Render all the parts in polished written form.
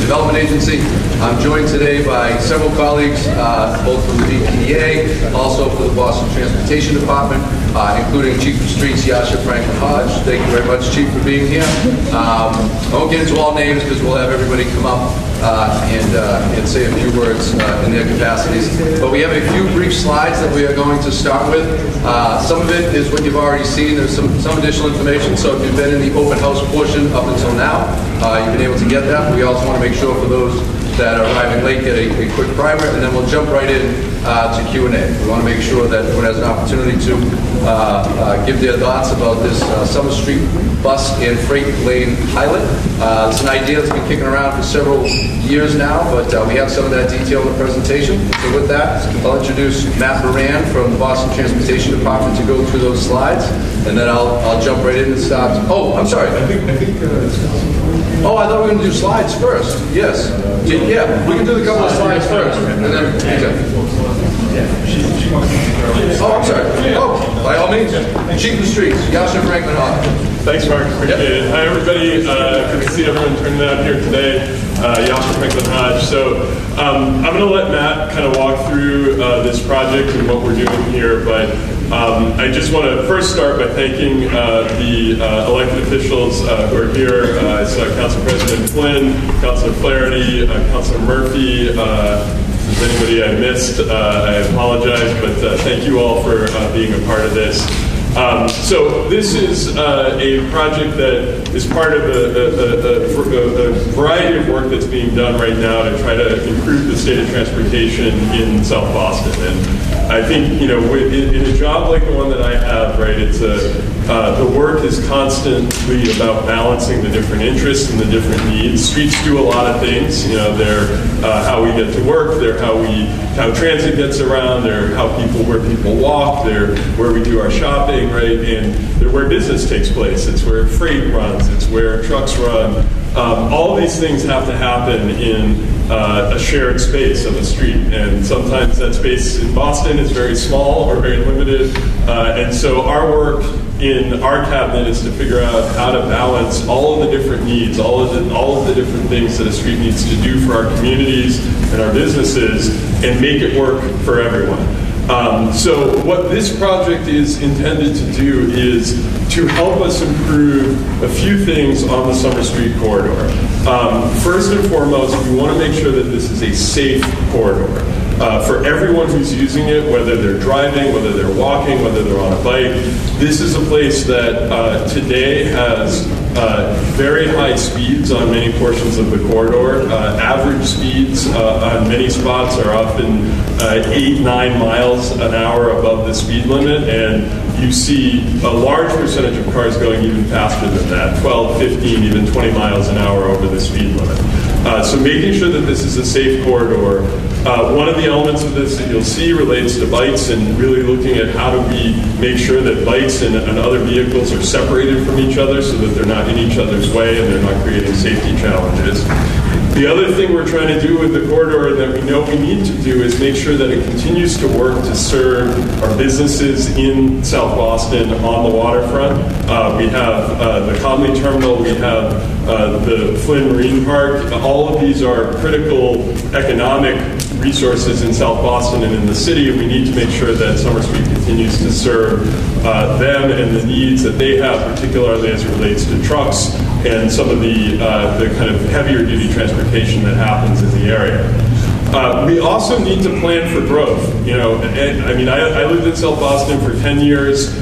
Development Agency. I'm joined today by several colleagues, both from the BPDA, also from the Boston Transportation Department, including Chief of Streets, Yasha Franklin Hodge. Thank you very much, Chief, for being here. I won't get into all names because we'll have everybody come up and say a few words in their capacities. But we have a few brief slides that we are going to start with. Some of it is what you've already seen. There's some additional information. So if you've been in the open house portion up until now, you've been able to get that. We also want to make sure for those that are arriving late get a quick primer, and then we'll jump right in to Q&A. We want to make sure that everyone has an opportunity to give their thoughts about this Summer Street bus and freight lane pilot. It's an idea that's been kicking around for several years now, but we have some of that detail in the presentation. So with that, I'll introduce Matt Moran from the Boston Transportation Department to go through those slides, and then I'll jump right in and start. Oh, I'm sorry. I think oh, I thought we were going to do slides first. Yes. Yeah, we can do the couple of slides first. And then, oh, I'm sorry. Oh, by all means. Chief of Streets, Yasha Franklin Hodge. Thanks, Mark. Appreciate it. Hi, everybody. Good to see everyone turning out here today. Yasha Franklin Hodge. So I'm going to let Matt kind of walk through this project and what we're doing here, but I just want to first start by thanking the elected officials who are here. I saw Council President Flynn, Councilor Flaherty, Councilor Murphy. If there's anybody I missed, I apologize, but thank you all for being a part of this. So this is a project that is part of a variety of work that's being done right now to try to improve the state of transportation in South Boston. And I think, you know, in a job like the one that I have, right, it's the work is constantly about balancing the different interests and the different needs. Streets do a lot of things. You know, they're how we get to work. They're how transit gets around. They're where people walk. They're where we do our shopping, right? And they're where business takes place. It's where freight runs. It's where trucks run. All these things have to happen in a shared space of a street, and sometimes that space in Boston is very small or very limited, and so our work in our cabinet is to figure out how to balance all of the different needs, all of the different things that a street needs to do for our communities and our businesses, and make it work for everyone. So what this project is intended to do is to help us improve a few things on the Summer Street corridor. First and foremost, we want to make sure that this is a safe corridor. For everyone who's using it, whether they're driving, whether they're walking, whether they're on a bike, this is a place that today has very high speeds on many portions of the corridor. Average speeds on many spots are often 8-9 miles an hour above the speed limit, and you see a large percentage of cars going even faster than that, 12, 15, even 20 miles an hour over the speed limit. So making sure that this is a safe corridor. One of the elements of this that you'll see relates to bikes, and really looking at how do we make sure that bikes and other vehicles are separated from each other so that they're not in each other's way and they're not creating safety challenges. The other thing we're trying to do with the corridor that we know we need to do is make sure that it continues to work to serve our businesses in South Boston on the waterfront. We have the Conley Terminal, we have the Flynn Marine Park. All of these are critical economic resources in South Boston and in the city, and we need to make sure that Summer Street continues to serve them and the needs that they have, particularly as it relates to trucks and some of the kind of heavier duty transportation that happens in the area. We also need to plan for growth. You know, and, I mean, I lived in South Boston for 10 years.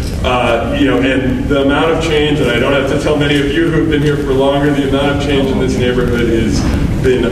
You know, and the amount of change, and I don't have to tell many of you who have been here for longer, the amount of change in this neighborhood has been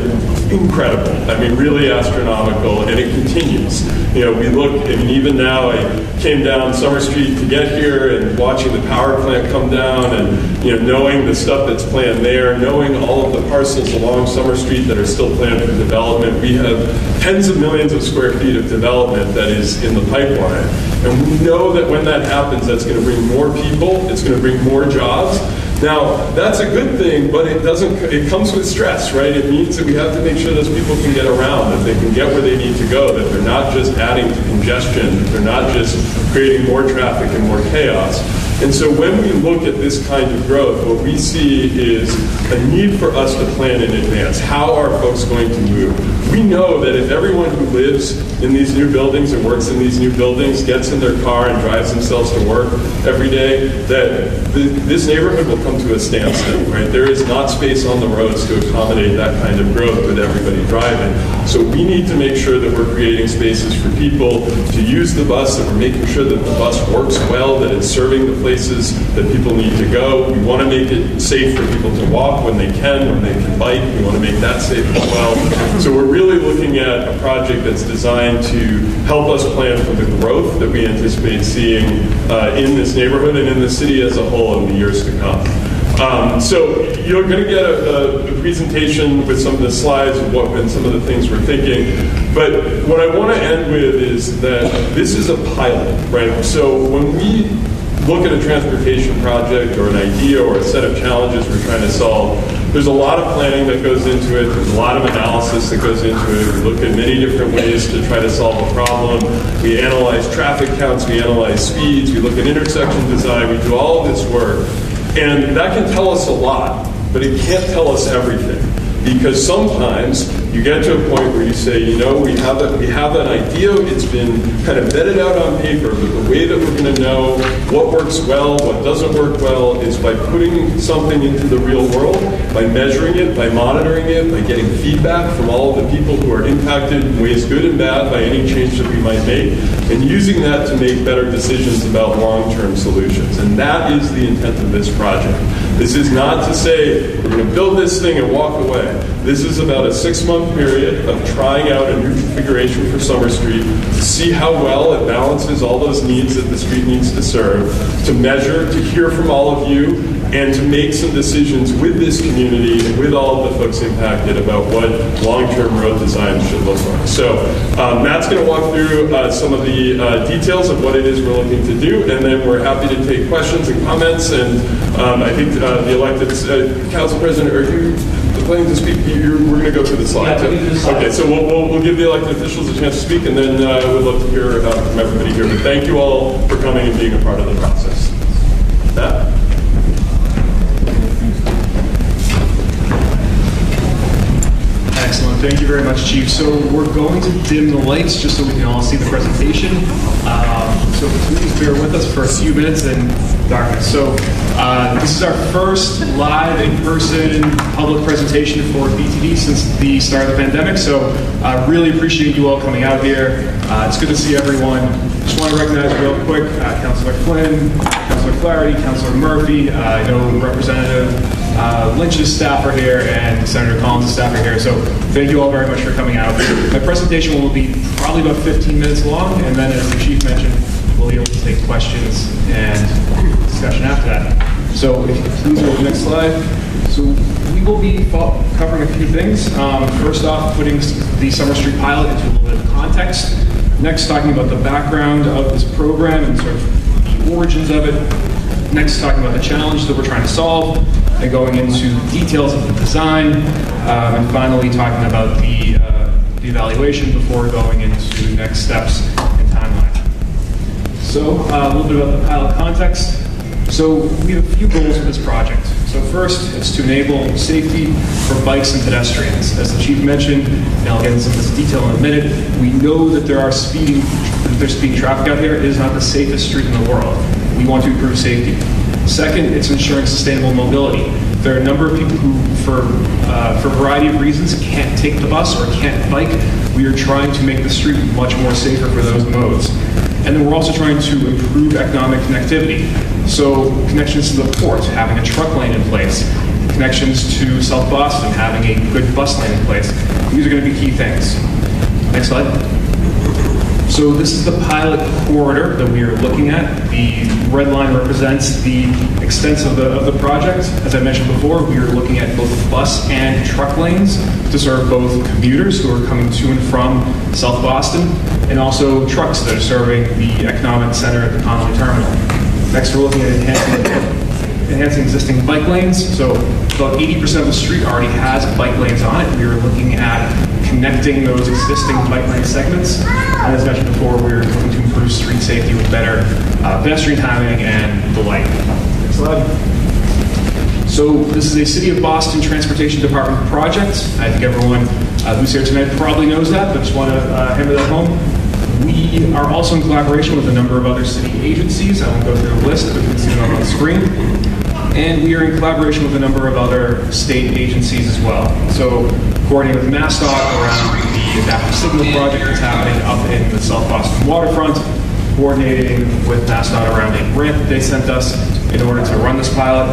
incredible. I mean, really astronomical, and it continues. You know, we look, I mean, even now, I came down Summer Street to get here, and watching the power plant come down, and, you know, knowing the stuff that's planned there, knowing all of the parcels along Summer Street that are still planned for development. We have tens of millions of square feet of development that is in the pipeline. And we know that when that happens, that's going to bring more people, it's going to bring more jobs. Now, that's a good thing, but it comes with stress, right? It means that we have to make sure those people can get around, that they can get where they need to go, that they're not just adding to congestion, that they're not just creating more traffic and more chaos. And so when we look at this kind of growth, what we see is a need for us to plan in advance. How are folks going to move? We know that if everyone who lives in these new buildings and works in these new buildings gets in their car and drives themselves to work every day, that this neighborhood will come to a standstill, right? There is not space on the roads to accommodate that kind of growth with everybody driving. So we need to make sure that we're creating spaces for people to use the bus, that we're making sure that the bus works well, that it's serving the places that people need to go. We want to make it safe for people to walk when they can bike. We want to make that safe as well. So we're really looking at a project that's designed to help us plan for the growth that we anticipate seeing in this neighborhood and in the city as a whole in the years to come. So you're going to get a presentation with some of the slides and some of the things we're thinking. But what I want to end with is that this is a pilot, right? So when we look at a transportation project or an idea or a set of challenges we're trying to solve, there's a lot of planning that goes into it. There's a lot of analysis that goes into it. We look at many different ways to try to solve a problem. We analyze traffic counts. We analyze speeds. We look at intersection design. We do all of this work. And that can tell us a lot, but it can't tell us everything. Because sometimes you get to a point where you say, you know, we have an idea, it's been kind of vetted out on paper, but the way that we're going to know what works well, what doesn't work well, is by putting something into the real world, by measuring it, by monitoring it, by getting feedback from all of the people who are impacted in ways good and bad by any change that we might make, and using that to make better decisions about long-term solutions. And that is the intent of this project. This is not to say we're going to build this thing and walk away. This is about a 6-month period of trying out a new configuration for Summer Street to see how well it balances all those needs that the street needs to serve, to measure, to hear from all of you, and to make some decisions with this community and with all of the folks impacted about what long-term road design should look like. So Matt's going to walk through some of the details of what it is we're looking to do, and then we're happy to take questions and comments. And I think the elected council president, are you planning to speak? We're going to go through the slides. Yeah, okay, so we'll give the elected officials a chance to speak, and then we'd love to hear from everybody here. But thank you all for coming and being a part of the process. Matt? Excellent. Thank you very much, Chief. So we're going to dim the lights just so we can all see the presentation. So please bear with us for a few minutes in darkness. So this is our first live in-person public presentation for BTD since the start of the pandemic. So I really appreciate you all coming out here. It's good to see everyone. Just want to recognize real quick Councilor Flynn, Councilor Flaherty, Councilor Murphy. I know Representative Lynch's staff are here and Senator Collins' staff are here. So thank you all very much for coming out. My presentation will be probably about 15 minutes long, and then as the Chief mentioned, we'll be able to take questions and discussion after that. So if you could please go to the next slide. So we will be covering a few things. First off, putting the Summer Street pilot into a little bit of context. Next, talking about the background of this program and sort of the origins of it. Next, talking about the challenge that we're trying to solve, and going into details of the design, and finally talking about the evaluation before going into next steps and timeline. So a little bit about the pilot context. So we have a few goals with this project. So first, it's to enable safety for bikes and pedestrians. As the Chief mentioned, and I'll get into some of this detail in a minute, we know that there's speeding traffic out here. It is not the safest street in the world. We want to improve safety. Second, it's ensuring sustainable mobility. There are a number of people who, for a variety of reasons, can't take the bus or can't bike. We are trying to make the street much more safer for those modes. And then we're also trying to improve economic connectivity. So connections to the port, having a truck lane in place, connections to South Boston, having a good bus lane in place. These are going to be key things. Next slide. So this is the pilot corridor that we are looking at. The red line represents the extent of the project. As I mentioned before, we are looking at both bus and truck lanes to serve both commuters who are coming to and from South Boston, and also trucks that are serving the economic center at the Connolly Terminal. Next, we're looking at enhancing existing bike lanes. So about 80% of the street already has bike lanes on it. We are looking at connecting those existing bike lane segments. And as mentioned before, we're looking to improve street safety with better pedestrian timing and the like. Next slide. So this is a City of Boston Transportation Department project. I think everyone who's here tonight probably knows that, but just want to hammer that home. We are also in collaboration with a number of other city agencies. I won't go through the list, but you can see them on the screen. And we are in collaboration with a number of other state agencies as well. So coordinating with MassDOT around the adaptive signal project that's happening up in the South Boston waterfront, coordinating with MassDOT around a grant that they sent us in order to run this pilot,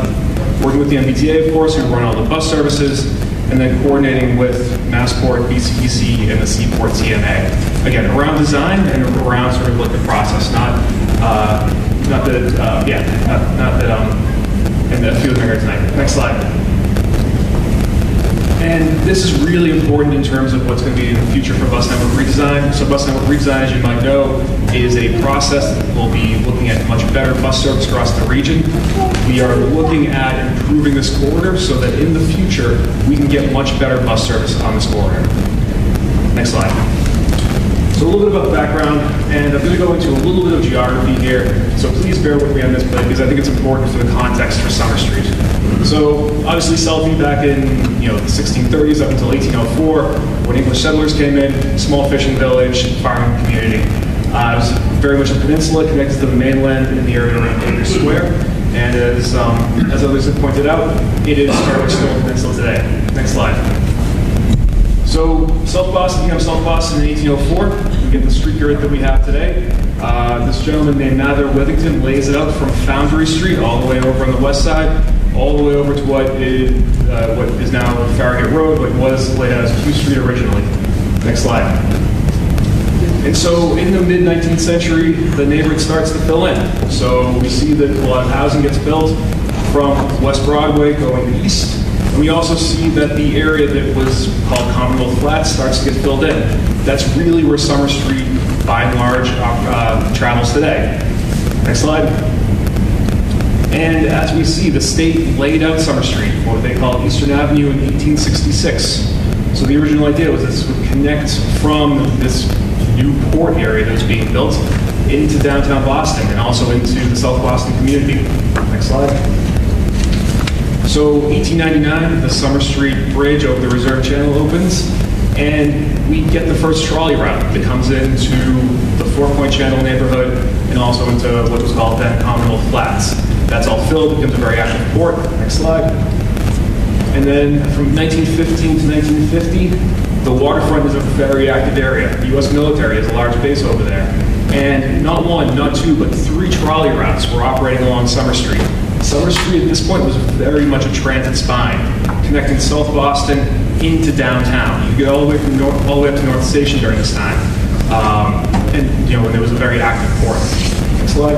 working with the MBTA, of course, who run all the bus services, and then coordinating with Massport, BCEC, and the Seaport TMA. Again, around design and around sort of like the process, and a few of them are here tonight. Next slide. And this is really important in terms of what's going to be in the future for bus network redesign. So bus network redesign, as you might know, is a process that will be looking at much better bus service across the region. We are looking at improving this corridor so that in the future, we can get much better bus service on this corridor. Next slide. So a little bit about the background, and I'm going to go into a little bit of geography here, so please bear with me on this plate because I think it's important for the context for Summer Street. So obviously Southie back in the 1630s up until 1804, when English settlers came in, small fishing village, farming community. It was very much a peninsula connected to the mainland in the area around Acre Square, and as others have pointed out, it is very much still a peninsula today. Next slide. So South Boston becomes South Boston in 1804. We get the street grid that we have today. This gentleman named Mather Withington lays it out from Foundry Street all the way over on the west side, all the way over to what is now Farragut Road, what was laid out as Q Street originally. Next slide. And so in the mid-19th century, the neighborhood starts to fill in. So we see that a lot of housing gets built from West Broadway going east. And we also see that the area that was called Commonwealth Flats starts to get filled in. That's really where Summer Street, by and large, travels today. Next slide. And as we see, the state laid out Summer Street, what they call Eastern Avenue, in 1866. So the original idea was this would connect from this new port area that was being built into downtown Boston and also into the South Boston community. Next slide. So 1899, the Summer Street Bridge over the Reserve Channel opens, and we get the first trolley route that comes into the Four Point Channel neighborhood and also into what was called then Commonwealth Flats. That's all filled, becomes a very active port. Next slide. And then from 1915 to 1950, the waterfront is a very active area. The U.S. military has a large base over there. And not one, not two, but 3 trolley routes were operating along Summer Street. Summer Street at this point was very much a transit spine, connecting South Boston into downtown. You get all the way from all the way up to North Station during this time, when there was a very active port. Next slide.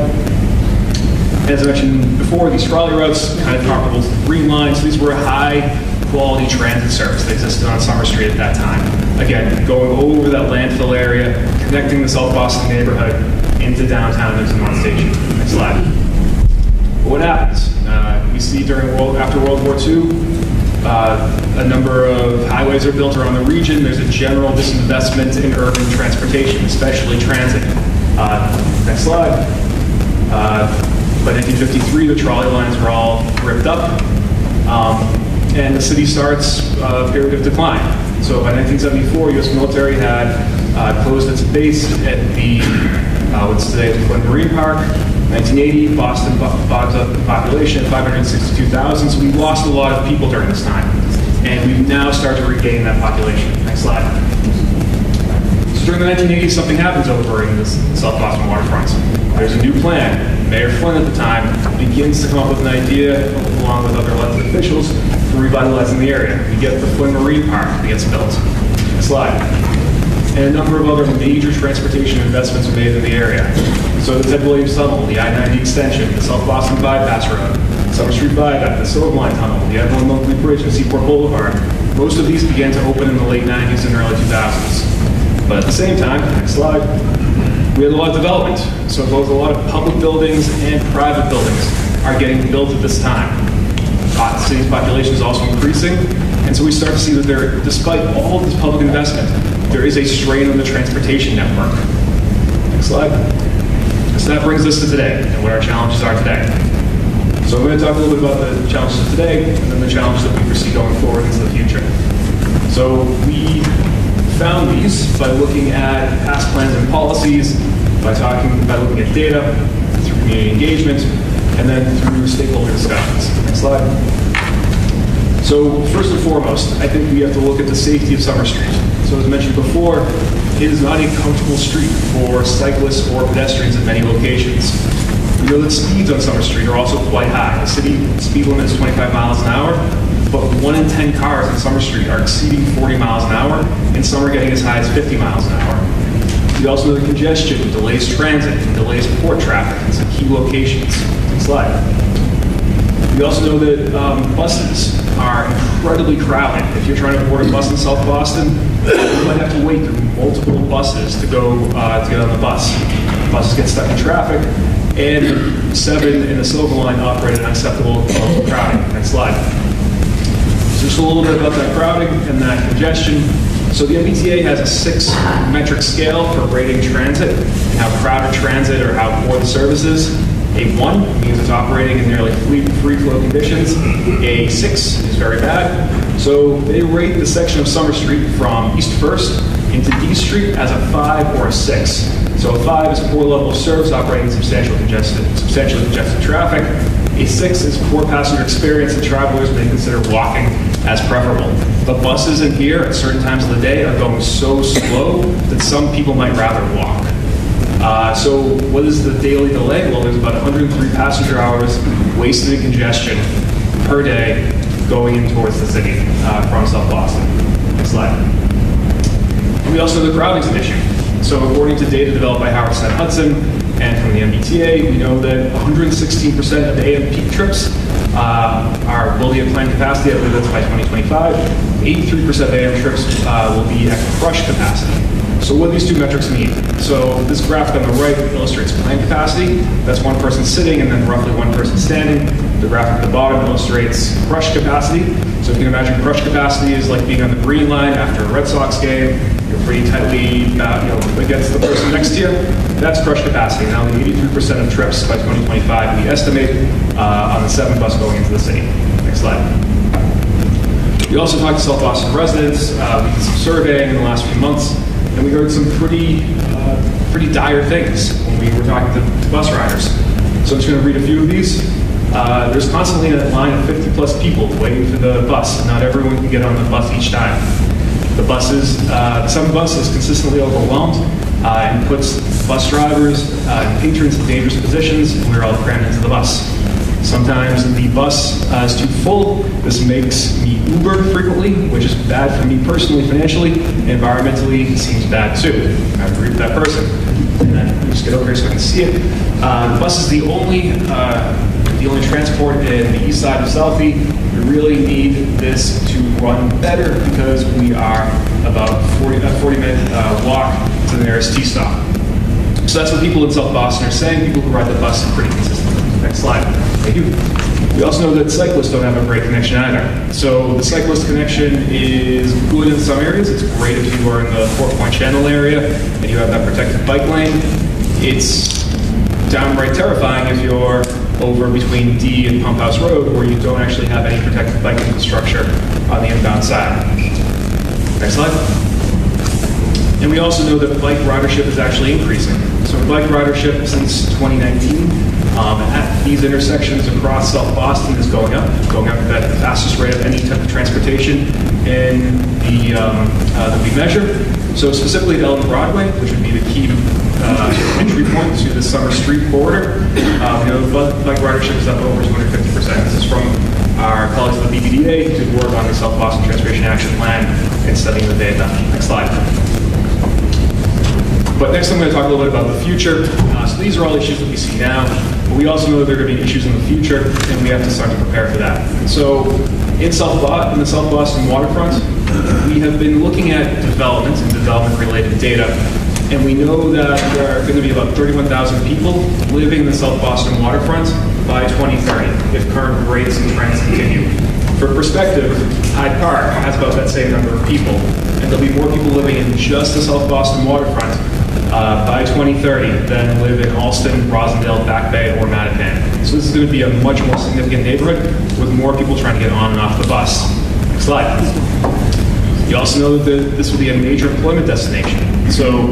As I mentioned before, these trolley routes kind of comparable to the Green Line, so these were a high-quality transit service that existed on Summer Street at that time. Again, going over that landfill area, connecting the South Boston neighborhood into downtown and into North Station. Next slide. What happens? We see after World War II, a number of highways are built around the region. There's a general disinvestment in urban transportation, especially transit. Next slide. By 1953, the trolley lines were all ripped up, and the city starts a period of decline. So by 1974, U.S. military had closed its base at what's today the Flint Marine Park. 1980, Boston bogs up the population at 562,000, so we lost a lot of people during this time. And we've now started to regain that population. Next slide. So during the 1980s, something happens over in the South Boston waterfront. There's a new plan. Mayor Flynn at the time begins to come up with an idea, along with other elected officials, for revitalizing the area. We get the Flint Marine Park that gets built. Next slide. And a number of other major transportation investments are made in the area. So the Ted Williams Tunnel, the I-90 extension, the South Boston Bypass Road, Summer Street Viaduct, the Silver Line Tunnel, the Evelyn Monthly Bridge, and Seaport Boulevard. Most of these began to open in the late 90s and early 2000s. But at the same time, next slide, we had a lot of development. So both a lot of public buildings and private buildings are getting built at this time. The city's population is also increasing, and so we start to see that despite all of this public investment, there is a strain on the transportation network. Next slide. So that brings us to today and what our challenges are today. So So I'm going to talk a little bit about the challenges of today and then the challenges that we foresee going forward into the future. So we found these by looking at past plans and policies, by looking at data, through community engagement, and then through stakeholder discussions. Next slide. So first and foremost, I think we have to look at the safety of Summer Street. So as mentioned before, it is not a comfortable street for cyclists or pedestrians at many locations. We know that speeds on Summer Street are also quite high. The city speed limit is 25 miles an hour, but 1 in 10 cars on Summer Street are exceeding 40 miles an hour, and some are getting as high as 50 miles an hour. We also know that congestion delays transit and delays port traffic in some key locations. Next slide. We also know that buses are incredibly crowded. If you're trying to board a bus in South Boston, you might have to wait through multiple buses to go to get on the bus. Buses get stuck in traffic, and 7 in the Silver Line operate at unacceptable levels of crowding. Next slide. So just a little bit about that crowding and that congestion. So the MBTA has a 6-metric scale for rating transit and how crowded transit or how poor the service is. A 1 means it's operating in nearly free flow conditions. A 6 is very bad. So they rate the section of Summer Street from East 1st into D Street as a 5 or a 6. So a 5 is poor level of service operating in substantially congested traffic. A 6 is poor passenger experience, and travelers may consider walking as preferable. The buses in here at certain times of the day are going so slow that some people might rather walk. So what is the daily delay? Well, there's about 103 passenger hours wasted in congestion per day going in towards the city from South Boston. Next slide. We also know the crowding is an issue. So according to data developed by Howard Stein Hudson and from the MBTA, we know that 116% of the AM peak trips will be at planned capacity. I believe that's by 2025. 83% of AM trips will be at crush capacity. So what do these two metrics mean? So this graphic on the right illustrates planned capacity. That's one person sitting and then roughly one person standing. The graphic at the bottom illustrates crush capacity. So if you can imagine crush capacity is like being on the green line after a Red Sox game. You're pretty tightly against the person next to you. That's crush capacity. Now, 83% of trips by 2025, we estimate, on the 7 bus going into the city. Next slide. We also talked to South Boston residents. We did some surveying in the last few months, and we heard some pretty dire things when we were talking to bus riders. So I'm just going to read a few of these. There's constantly a line of 50-plus people waiting for the bus. Not everyone can get on the bus each time. Some buses consistently overwhelmed and puts bus drivers and patrons in dangerous positions, and we're all crammed into the bus. Sometimes the bus is too full. This makes me Uber frequently, which is bad for me personally, financially, and environmentally it seems bad too. I agree with that person. And then just get over here so I can see it. The bus is the only transport in the east side of Southie. We really need this to run better because we are about a 40-minute walk to the nearest T-stop. So that's what people in South Boston are saying. People who ride the bus pretty consistently. Next slide. Thank you. We also know that cyclists don't have a great connection either. So the cyclist connection is good in some areas. It's great if you are in the 4-point channel area and you have that protected bike lane. It's downright terrifying if you're over between D and Pump House Road where you don't actually have any protected bike infrastructure on the inbound side. Next slide. And we also know that bike ridership is actually increasing. So bike ridership since 2019 at these intersections across South Boston is going up at the fastest rate of any type of transportation in that we measure. So specifically at Elton Broadway, which would be the key entry point to the Summer Street corridor, we know bike ridership is up over 250%. This is from our colleagues at the BPDA who did work on the South Boston Transportation Action Plan and studying the data. Next slide. But next I'm going to talk a little bit about the future. So these are all issues that we see now, but we also know that there are going to be issues in the future, and we have to start to prepare for that. So in the South Boston waterfront, we have been looking at development and development-related data, and we know that there are going to be about 31,000 people living in the South Boston waterfront by 2030, if current rates and trends continue. For perspective, Hyde Park has about that same number of people, and there'll be more people living in just the South Boston waterfront by 2030 than live in Alston, Rosendale, Back Bay, or Mattapan. So this is going to be a much more significant neighborhood with more people trying to get on and off the bus. Next slide. You also know that this will be a major employment destination. So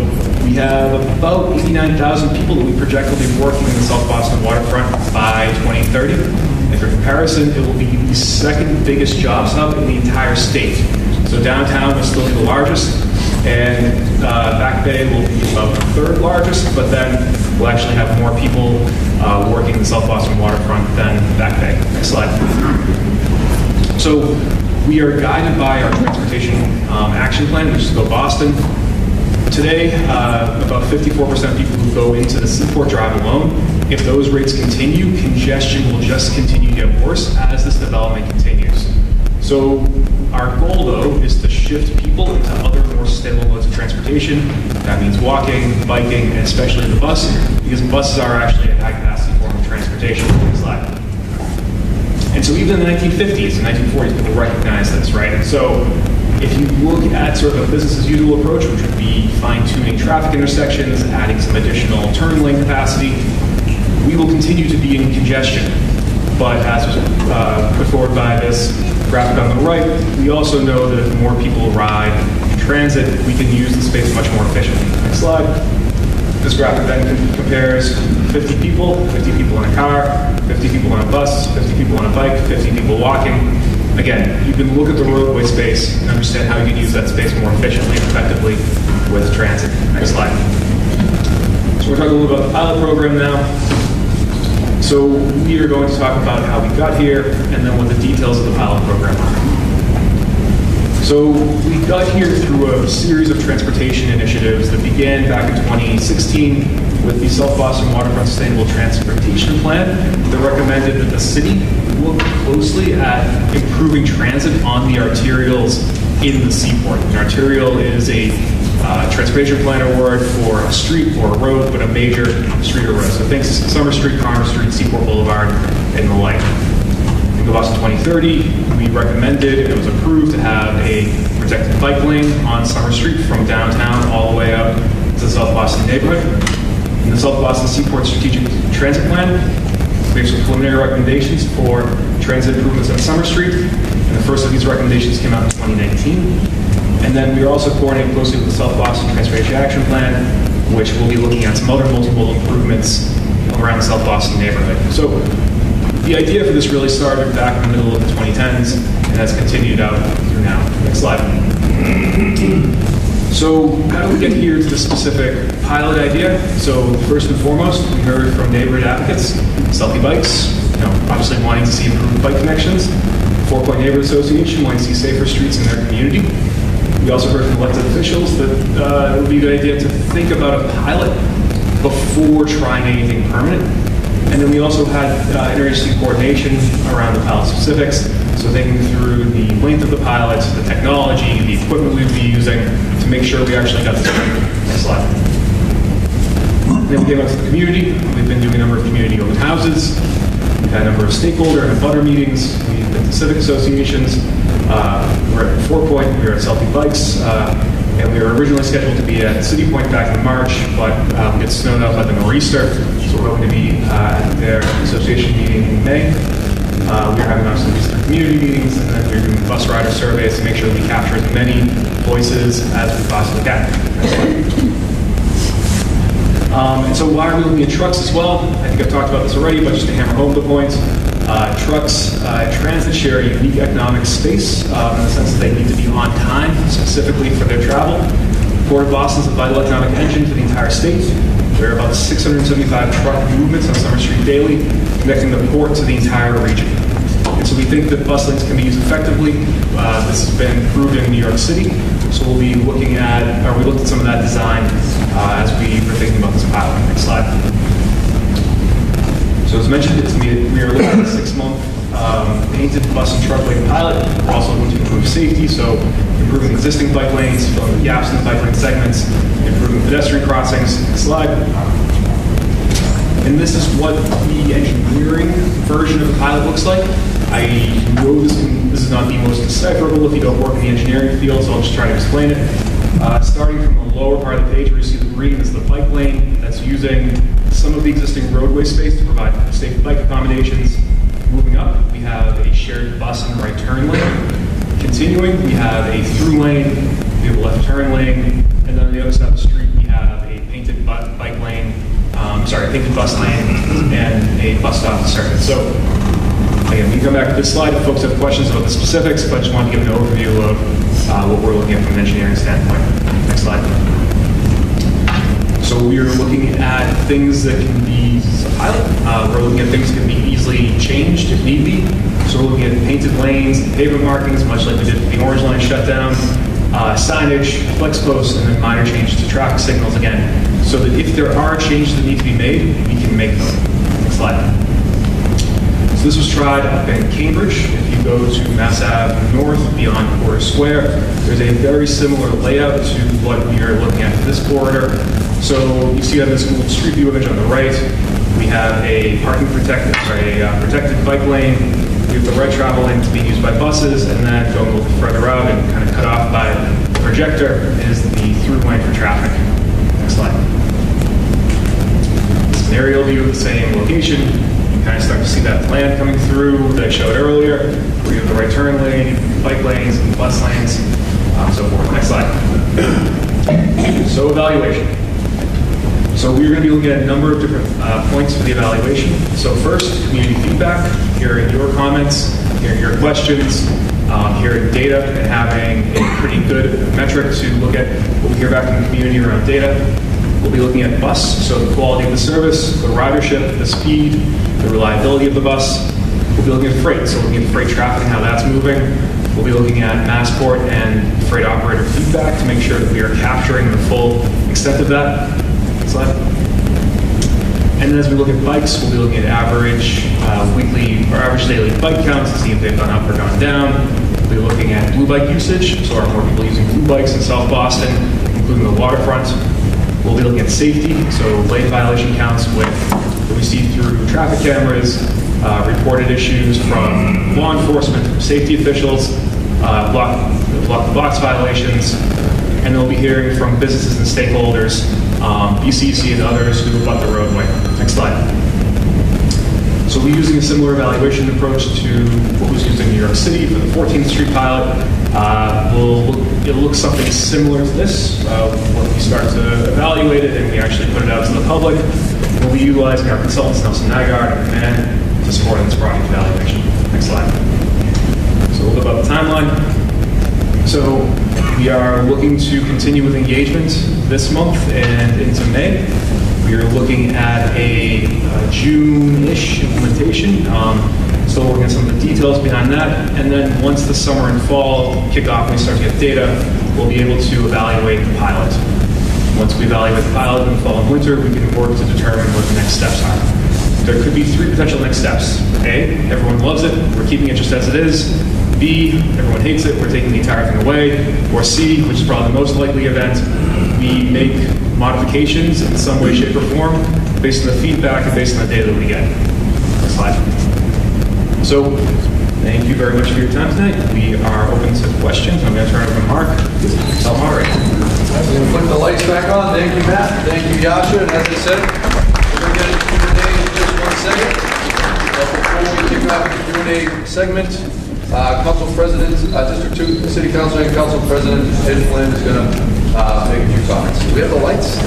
we have about 89,000 people that we project will be working in the South Boston waterfront by 2030. And for comparison, it will be the second biggest jobs hub in the entire state. So downtown will still be the largest, and Back Bay will be about the third largest, but then we'll actually have more people working in the South Boston waterfront than Back Bay. Next slide. So we are guided by our transportation action plan, which is Go Boston. Today, about 54% of people who go into the Seaport drive alone. If those rates continue, congestion will just continue to get worse as this development continues. So our goal, though, is to shift people into other more stable modes of transportation. That means walking, biking, and especially the bus, because buses are actually a high-capacity form of transportation. Next slide. And so even in the 1950s and 1940s, people recognized this, right? And so if you look at sort of a business-as-usual approach, which would be fine-tuning traffic intersections, adding some additional turn lane capacity, we will continue to be in congestion. But as was put forward by this graphic on the right, we also know that if more people ride transit, we can use the space much more efficiently. Next slide. This graphic then compares 50 people in a car, 50 people on a bus, 50 people on a bike, 50 people walking. Again, you can look at the roadway space and understand how you can use that space more efficiently and effectively with transit. Next slide. So we're talking a little about the pilot program now. So we are going to talk about how we got here and then what the details of the pilot program are. So we got here through a series of transportation initiatives that began back in 2016 with the South Boston Waterfront Sustainable Transportation Plan that recommended that the city look closely at improving transit on the arterials in the Seaport. An arterial is a transportation plan award for a street or a road, but a major street or road. So think Summer Street, Commerce Street, Seaport Boulevard, and the like. In Go Boston 2030, we recommended and it was approved to have a protected bike lane on Summer Street from downtown all the way up to the South Boston neighborhood. In the South Boston Seaport Strategic Transit Plan, we have some preliminary recommendations for transit improvements on Summer Street, and the first of these recommendations came out in 2019. And then we are also coordinating closely with the South Boston Transportation Action Plan, which will be looking at some other multimodal improvements around the South Boston neighborhood. So the idea for this really started back in the middle of the 2010s and has continued out through now. Next slide. So how do we get here to the specific pilot idea? So first and foremost, we heard from neighborhood advocates, Selfie Bikes, obviously wanting to see improved bike connections, Four Point Neighborhood Association wanting to see safer streets in their community. We also heard from elected officials that it would be a good idea to think about a pilot before trying anything permanent. And then we also had interagency coordination around the pilot specifics, so thinking through the length of the pilot, the technology, the equipment we'd be using to make sure we actually got this right. Next slide. And then we came out to the community. We've been doing a number of community open houses. We've had a number of stakeholder and butter meetings. We've been to civic associations. We're at Four Point. We were at Selfie Bikes. And we were originally scheduled to be at City Point back in March, but we get snowed up by the nor'easter, so we're going to be at their association meeting in May. We're having obviously these community meetings, and then we're doing bus rider surveys to make sure that we capture as many voices as we possibly can. And so why are we looking at trucks as well? I think I've talked about this already, but just to hammer home the point, trucks, transit share a unique economic space in the sense that they need to be on time, specifically for their travel. Port of Boston is a vital economic engine for the entire state. There are about 675 truck movements on Summer Street daily, connecting the port to the entire region. And so we think that bus lanes can be used effectively. This has been proved in New York City. So we'll be looking at, or we looked at some of that design as we were thinking about this pilot. Next slide. So as mentioned, we are looking at a 6-month painted bus and truck lane pilot. We're also going to improve safety, so improving existing bike lanes, filling the gaps in the bike lane segments, improving pedestrian crossings. Next slide. And this is what the engineering version of the pilot looks like. I know this is not the most decipherable if you don't work in the engineering field, so I'll just try to explain it. Starting from the lower part of the page where you see the green is the bike lane that's using some of the existing roadway space to provide safe bike accommodations. Moving up, we have a shared bus and right turn lane. Continuing, we have a through lane, we have a left turn lane, and then on the other side of the street, we have a painted bike lane, painted bus lane, and a bus stop and circuit. So, again, we can come back to this slide if folks have questions about the specifics, but I just wanted to give an overview of what we're looking at from an engineering standpoint. Next slide. So we are looking at things that can be pilot. We're looking at things that can be easily changed if need be. So we're looking at painted lanes, pavement markings, much like we did with the orange line shutdown, signage, flex posts, and then minor changes to traffic signals again, so that if there are changes that need to be made, we can make them. Next slide. So this was tried up in Cambridge. If you go to Mass Ave North beyond Porter Square, there's a very similar layout to what we are looking at for this corridor. So you see on this Google Street View image on the right, we have a protected bike lane. We have the right travel lane being used by buses, and then going a little further out and kind of cut off by the projector is the through lane for traffic. Next slide. This is an aerial view of the same location. You kind of start to see that plan coming through that I showed earlier. We have the right turn lane, bike lanes, and bus lanes, so forth. Next slide. So evaluation. So we're going to be looking at a number of different points for the evaluation. So first, community feedback, hearing your comments, hearing your questions, hearing data, and having a pretty good metric to look at what we hear back from the community around data. We'll be looking at bus, so the quality of the service, the ridership, the speed, the reliability of the bus. We'll be looking at freight, so looking at freight traffic and how that's moving. We'll be looking at Massport and freight operator feedback to make sure that we are capturing the full extent of that. Next slide. And then as we look at bikes, we'll be looking at average weekly or average daily bike counts to see if they've gone up or gone down. We'll be looking at blue bike usage, so are more people using blue bikes in South Boston, including the waterfront. We'll be looking at safety, so lane violation counts with what we see through traffic cameras, reported issues from law enforcement, safety officials, block-to-box violations, and they'll be hearing from businesses and stakeholders, BCC and others who abut the roadway. Next slide. So we're using a similar evaluation approach to what was used in New York City for the 14th Street pilot. It'll look something similar to this when we start to evaluate it and we actually put it out to the public. We'll be utilizing our consultants, Nelson Nygaard and Command, to support this project evaluation. Next slide. So a little bit about the timeline. So we are looking to continue with engagement this month and into May. We are looking at a June-ish implementation. Still working on some of the details behind that. And then once the summer and fall kick off and we start to get data, we'll be able to evaluate the pilot. Once we evaluate the pilot in the fall and winter, we can work to determine what the next steps are. There could be 3 potential next steps. A, everyone loves it, we're keeping it just as it is. B, everyone hates it, we're taking the entire thing away. Or C, which is probably the most likely event, we make modifications in some way, shape, or form based on the feedback and based on the data that we get. Next slide. So, thank you very much for your time tonight. We are open to questions. I'm going to turn it over to Mark. I'll moderate. I'm going to put the lights back on. Thank you, Matt. Thank you, Yasha. And as I said, we're going to get into Q&A in just 1 second. But before we kick off the Q&A segment, Council President, District 2 City Council and Council President Ed Flynn is going to make a few comments. Do we have the lights?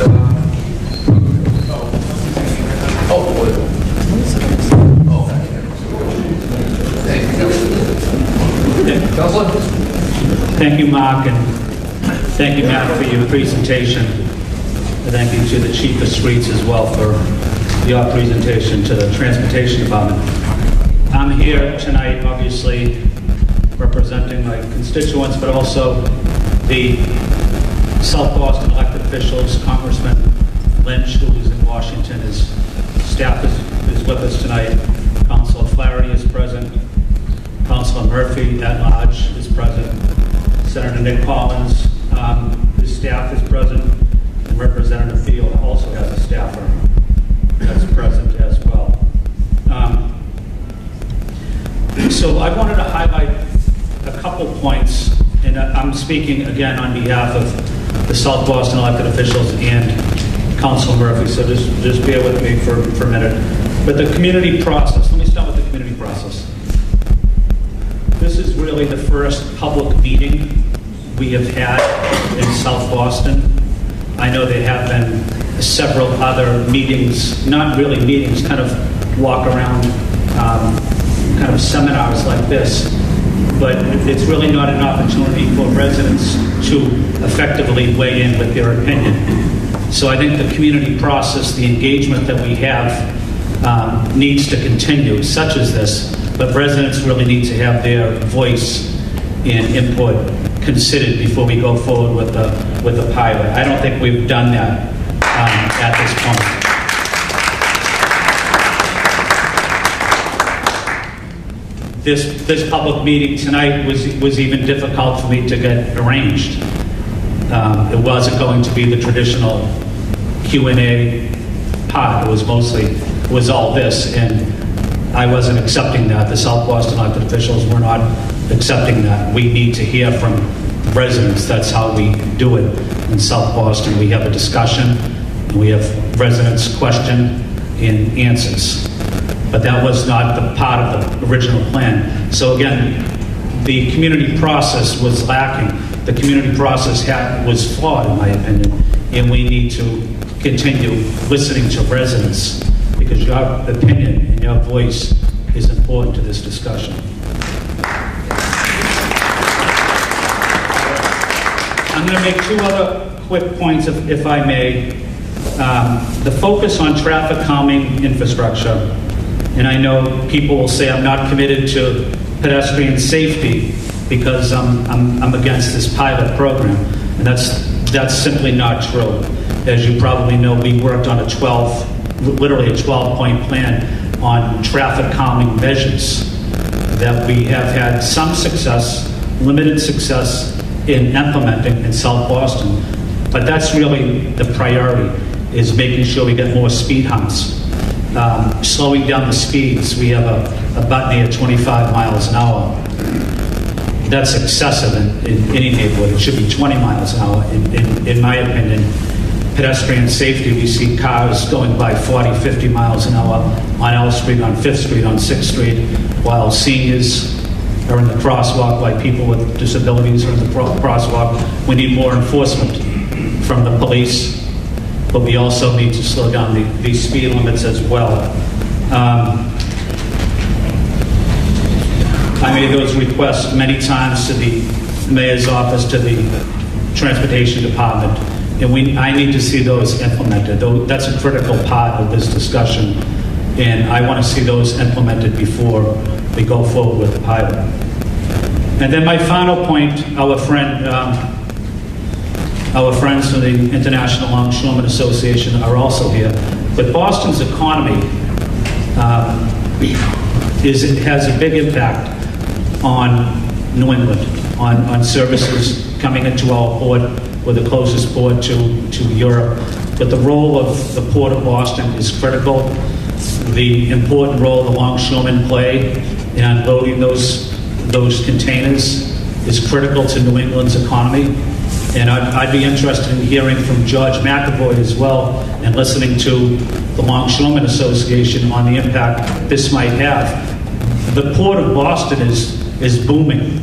Councilor? Thank you, Mark, and thank you, Matt, for your presentation. And thank you to the Chief of Streets as well for your presentation to the Transportation Department. I'm here tonight, obviously, representing my constituents, but also the South Boston elected officials. Congressman Lynch, who is in Washington, his staff is with us tonight. Councilor Flaherty is present. Councilor Murphy at large is present. Senator Nick Collins, his staff is present. And Representative Field also has a staffer that's present as well. So I wanted to highlight a couple points, and I'm speaking again on behalf of the South Boston elected officials and Council Murphy, so just bear with me for a minute. But the community process, let me start with the community process. This is really the first public meeting we have had in South Boston. I know there have been several other meetings, not really meetings, kind of walk around, kind of seminars like this, but it's really not an opportunity for residents to effectively weigh in with their opinion. So I think the community process, the engagement that we have needs to continue, such as this, but residents really need to have their voice and input considered before we go forward with the pilot. I don't think we've done that at this point. This public meeting tonight was even difficult for me to get arranged. It wasn't going to be the traditional Q&A part. It was all this, and I wasn't accepting that. The South Boston elected officials were not accepting that. We need to hear from residents. That's how we do it in South Boston. We have a discussion, and we have residents question and answers. But that was not the part of the original plan. So again, the community process was lacking. The community process was flawed, in my opinion, and we need to continue listening to residents, because your opinion and your voice is important to this discussion. I'm going to make two other quick points, if I may. The focus on traffic calming infrastructure, and I know people will say I'm not committed to pedestrian safety because I'm against this pilot program, and that's simply not true. As you probably know, we worked on literally a 12-point plan on traffic calming measures that we have had some success, limited success in implementing in South Boston. But that's really the priority, is making sure we get more speed humps. Slowing down the speeds. We have a button here, 25 miles an hour. That's excessive in any neighborhood. It should be 20 miles an hour, in my opinion. Pedestrian safety, we see cars going by 40, 50 miles an hour on L Street, on 5th Street, on 6th Street, while seniors are in the crosswalk, like people with disabilities are in the crosswalk. We need more enforcement from the police, but we also need to slow down these speed limits as well. I made those requests many times to the mayor's office, to the transportation department, and I need to see those implemented. That's a critical part of this discussion, and I want to see those implemented before we go forward with the pilot. And then my final point, our friends from the International Longshoremen Association are also here, but Boston's economy has a big impact on New England, on services coming into our port. We're the closest port to Europe. But the role of the Port of Boston is critical. The important role the longshoremen play in unloading those containers is critical to New England's economy. And I'd be interested in hearing from George McAvoy as well, and listening to the Longshoremen Association on the impact this might have. The Port of Boston is booming.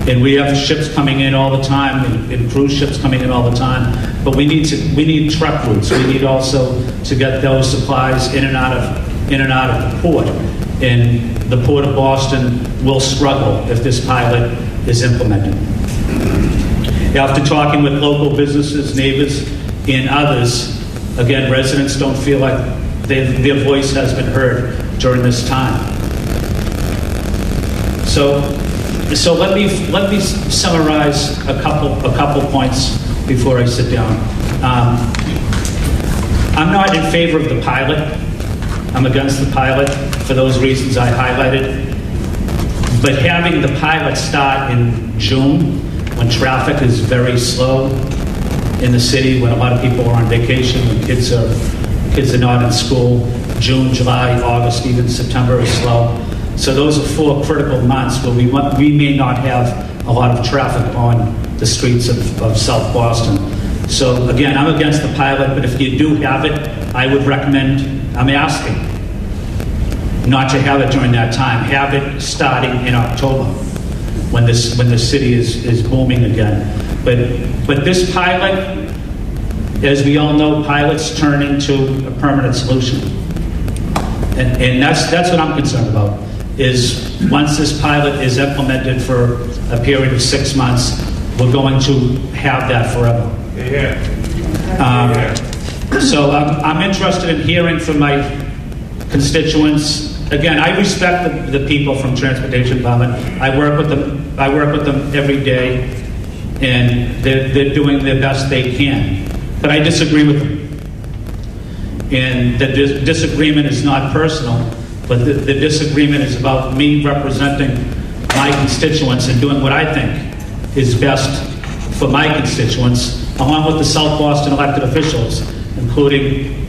And we have ships coming in all the time, and cruise ships coming in all the time. But we need truck routes. We need also to get those supplies in and out of the port. And the Port of Boston will struggle if this pilot is implemented. After talking with local businesses, neighbors, and others, again, residents don't feel like their voice has been heard during this time. So let me summarize a couple points before I sit down. I'm not in favor of the pilot. I'm against the pilot for those reasons I highlighted. But having the pilot start in June, when traffic is very slow in the city, when a lot of people are on vacation, when kids are not in school, June, July, August, even September is slow. So those are 4 critical months where we may not have a lot of traffic on the streets of South Boston. So again, I'm against the pilot, but if you do have it, I would recommend, I'm asking, not to have it during that time. Have it starting in October, when the city is booming again. But this pilot, as we all know, pilots turn into a permanent solution. And that's what I'm concerned about, is once this pilot is implemented for a period of 6 months, we're going to have that forever. So I'm interested in hearing from my constituents. Again, I respect the people from Transportation Department. I work with them every day, and they're doing their best they can. But I disagree with them. And the disagreement is not personal, but the disagreement is about me representing my constituents and doing what I think is best for my constituents, along with the South Boston elected officials, including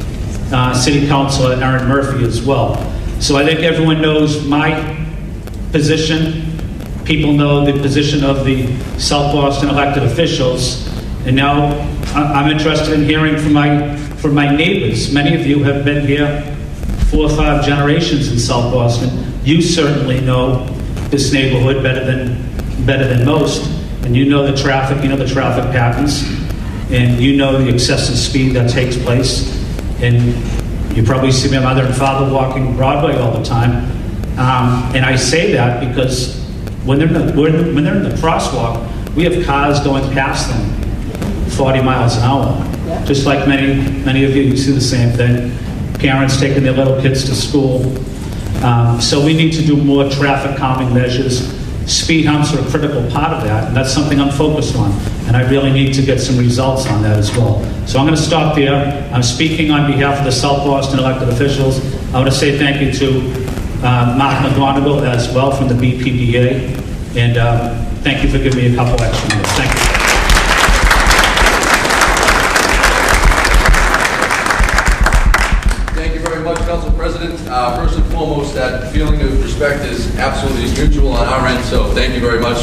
City Councilor Erin Murphy as well. So I think everyone knows my position. People know the position of the South Boston elected officials. And now I'm interested in hearing from my neighbors. Many of you have been here 4 or 5 generations in South Boston. You certainly know this neighborhood better than most. And you know the traffic patterns. And you know the excessive speed that takes place. And you probably see my mother and father walking Broadway all the time. And I say that because when they're in the crosswalk, we have cars going past them 40 miles an hour. Just like many of you see the same thing. Parents taking their little kids to school. So we need to do more traffic calming measures. Speed humps are a critical part of that, and that's something I'm focused on. And I really need to get some results on that as well. So I'm going to stop there. I'm speaking on behalf of the South Boston elected officials. I want to say thank you to Mark McGonigal as well from the BPDA. And thank you for giving me a couple extra minutes. Thank you. Council President, first and foremost, that feeling of respect is absolutely mutual on our end, so thank you very much.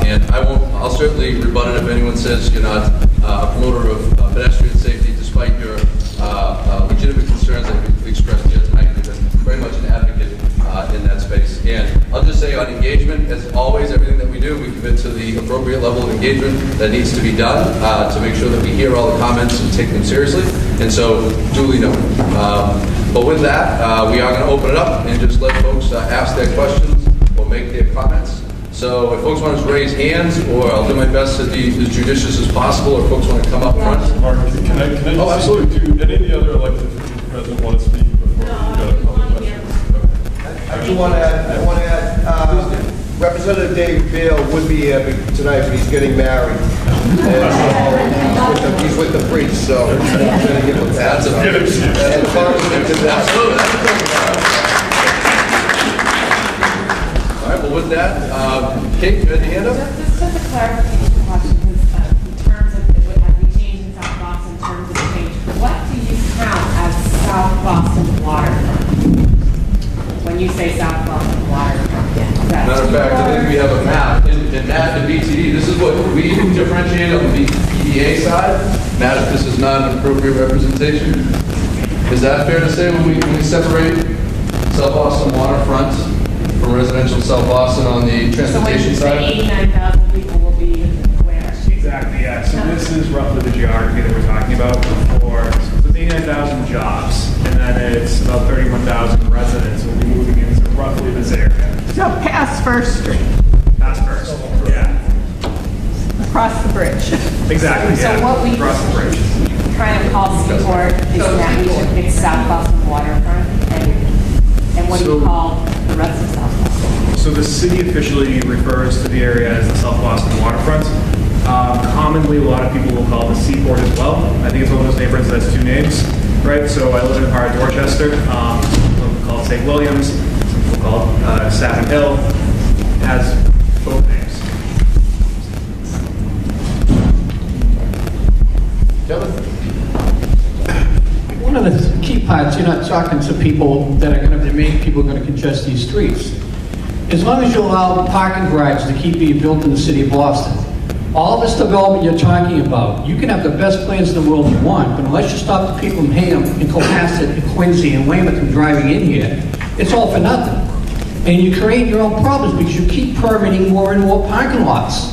And I'll certainly rebut it if anyone says you're not a promoter of pedestrian safety, despite your legitimate concerns that you've expressed here tonight. You've been very much an advocate in that space. And I'll just say on engagement, as always, everything that we do, we commit to the appropriate level of engagement that needs to be done to make sure that we hear all the comments and take them seriously. And so, duly noted. But with that, we are going to open it up and just let folks ask their questions or make their comments. So if folks want to raise hands, or I'll do my best to be as judicious as possible, or folks want to come up front. Mark, can I just absolutely. Do any of the other elected officials present want to speak before we go to public questions? I do want to add, Representative Dave Beal would be here tonight, but he's getting married. And he's with the priest, so I'm going to give him that. That's a good All right, well, with that, Kate, you had your hand up? Just a clarification question, because in terms of what have we changed in South Boston, in terms of the change, what do you count as South Boston waterfront? When you say South Boston waterfront, Matter of fact, I think we have a map. In Matt and BTD, this is what we differentiate on the BPDA side. Matt, if this is not an appropriate representation, is that fair to say when we separate South Boston waterfront from residential South Boston on the transportation side? So 89,000 people will be where? Exactly, yeah. So this is roughly the geography that we're talking about before. So it's 89,000 jobs, and then it's about 31,000 residents will be moving into roughly this area. So past First Street, That's first. Yeah. across the bridge. Exactly, So yeah. what we Across the bridge. trying to call Seaport is that we should pick South Boston waterfront, and what do you call the rest of South Boston? So the city officially refers to the area as the South Boston waterfront. Commonly, a lot of people will call it the Seaport as well. I think it's one of those neighborhoods that has 2 names, right? So I live in the heart of Dorchester. Some people call it St. Williams. Some people call it Staten Hill. It has both names. One of the key parts, you're not talking to people that are going to, the main people are going to congest these streets. As long as you allow parking garages to keep being built in the city of Boston, all this development you're talking about, you can have the best plans in the world you want, but unless you stop the people from Hingham and Cohasset and Quincy and Weymouth from driving in here, it's all for nothing. And you create your own problems because you keep permitting more and more parking lots.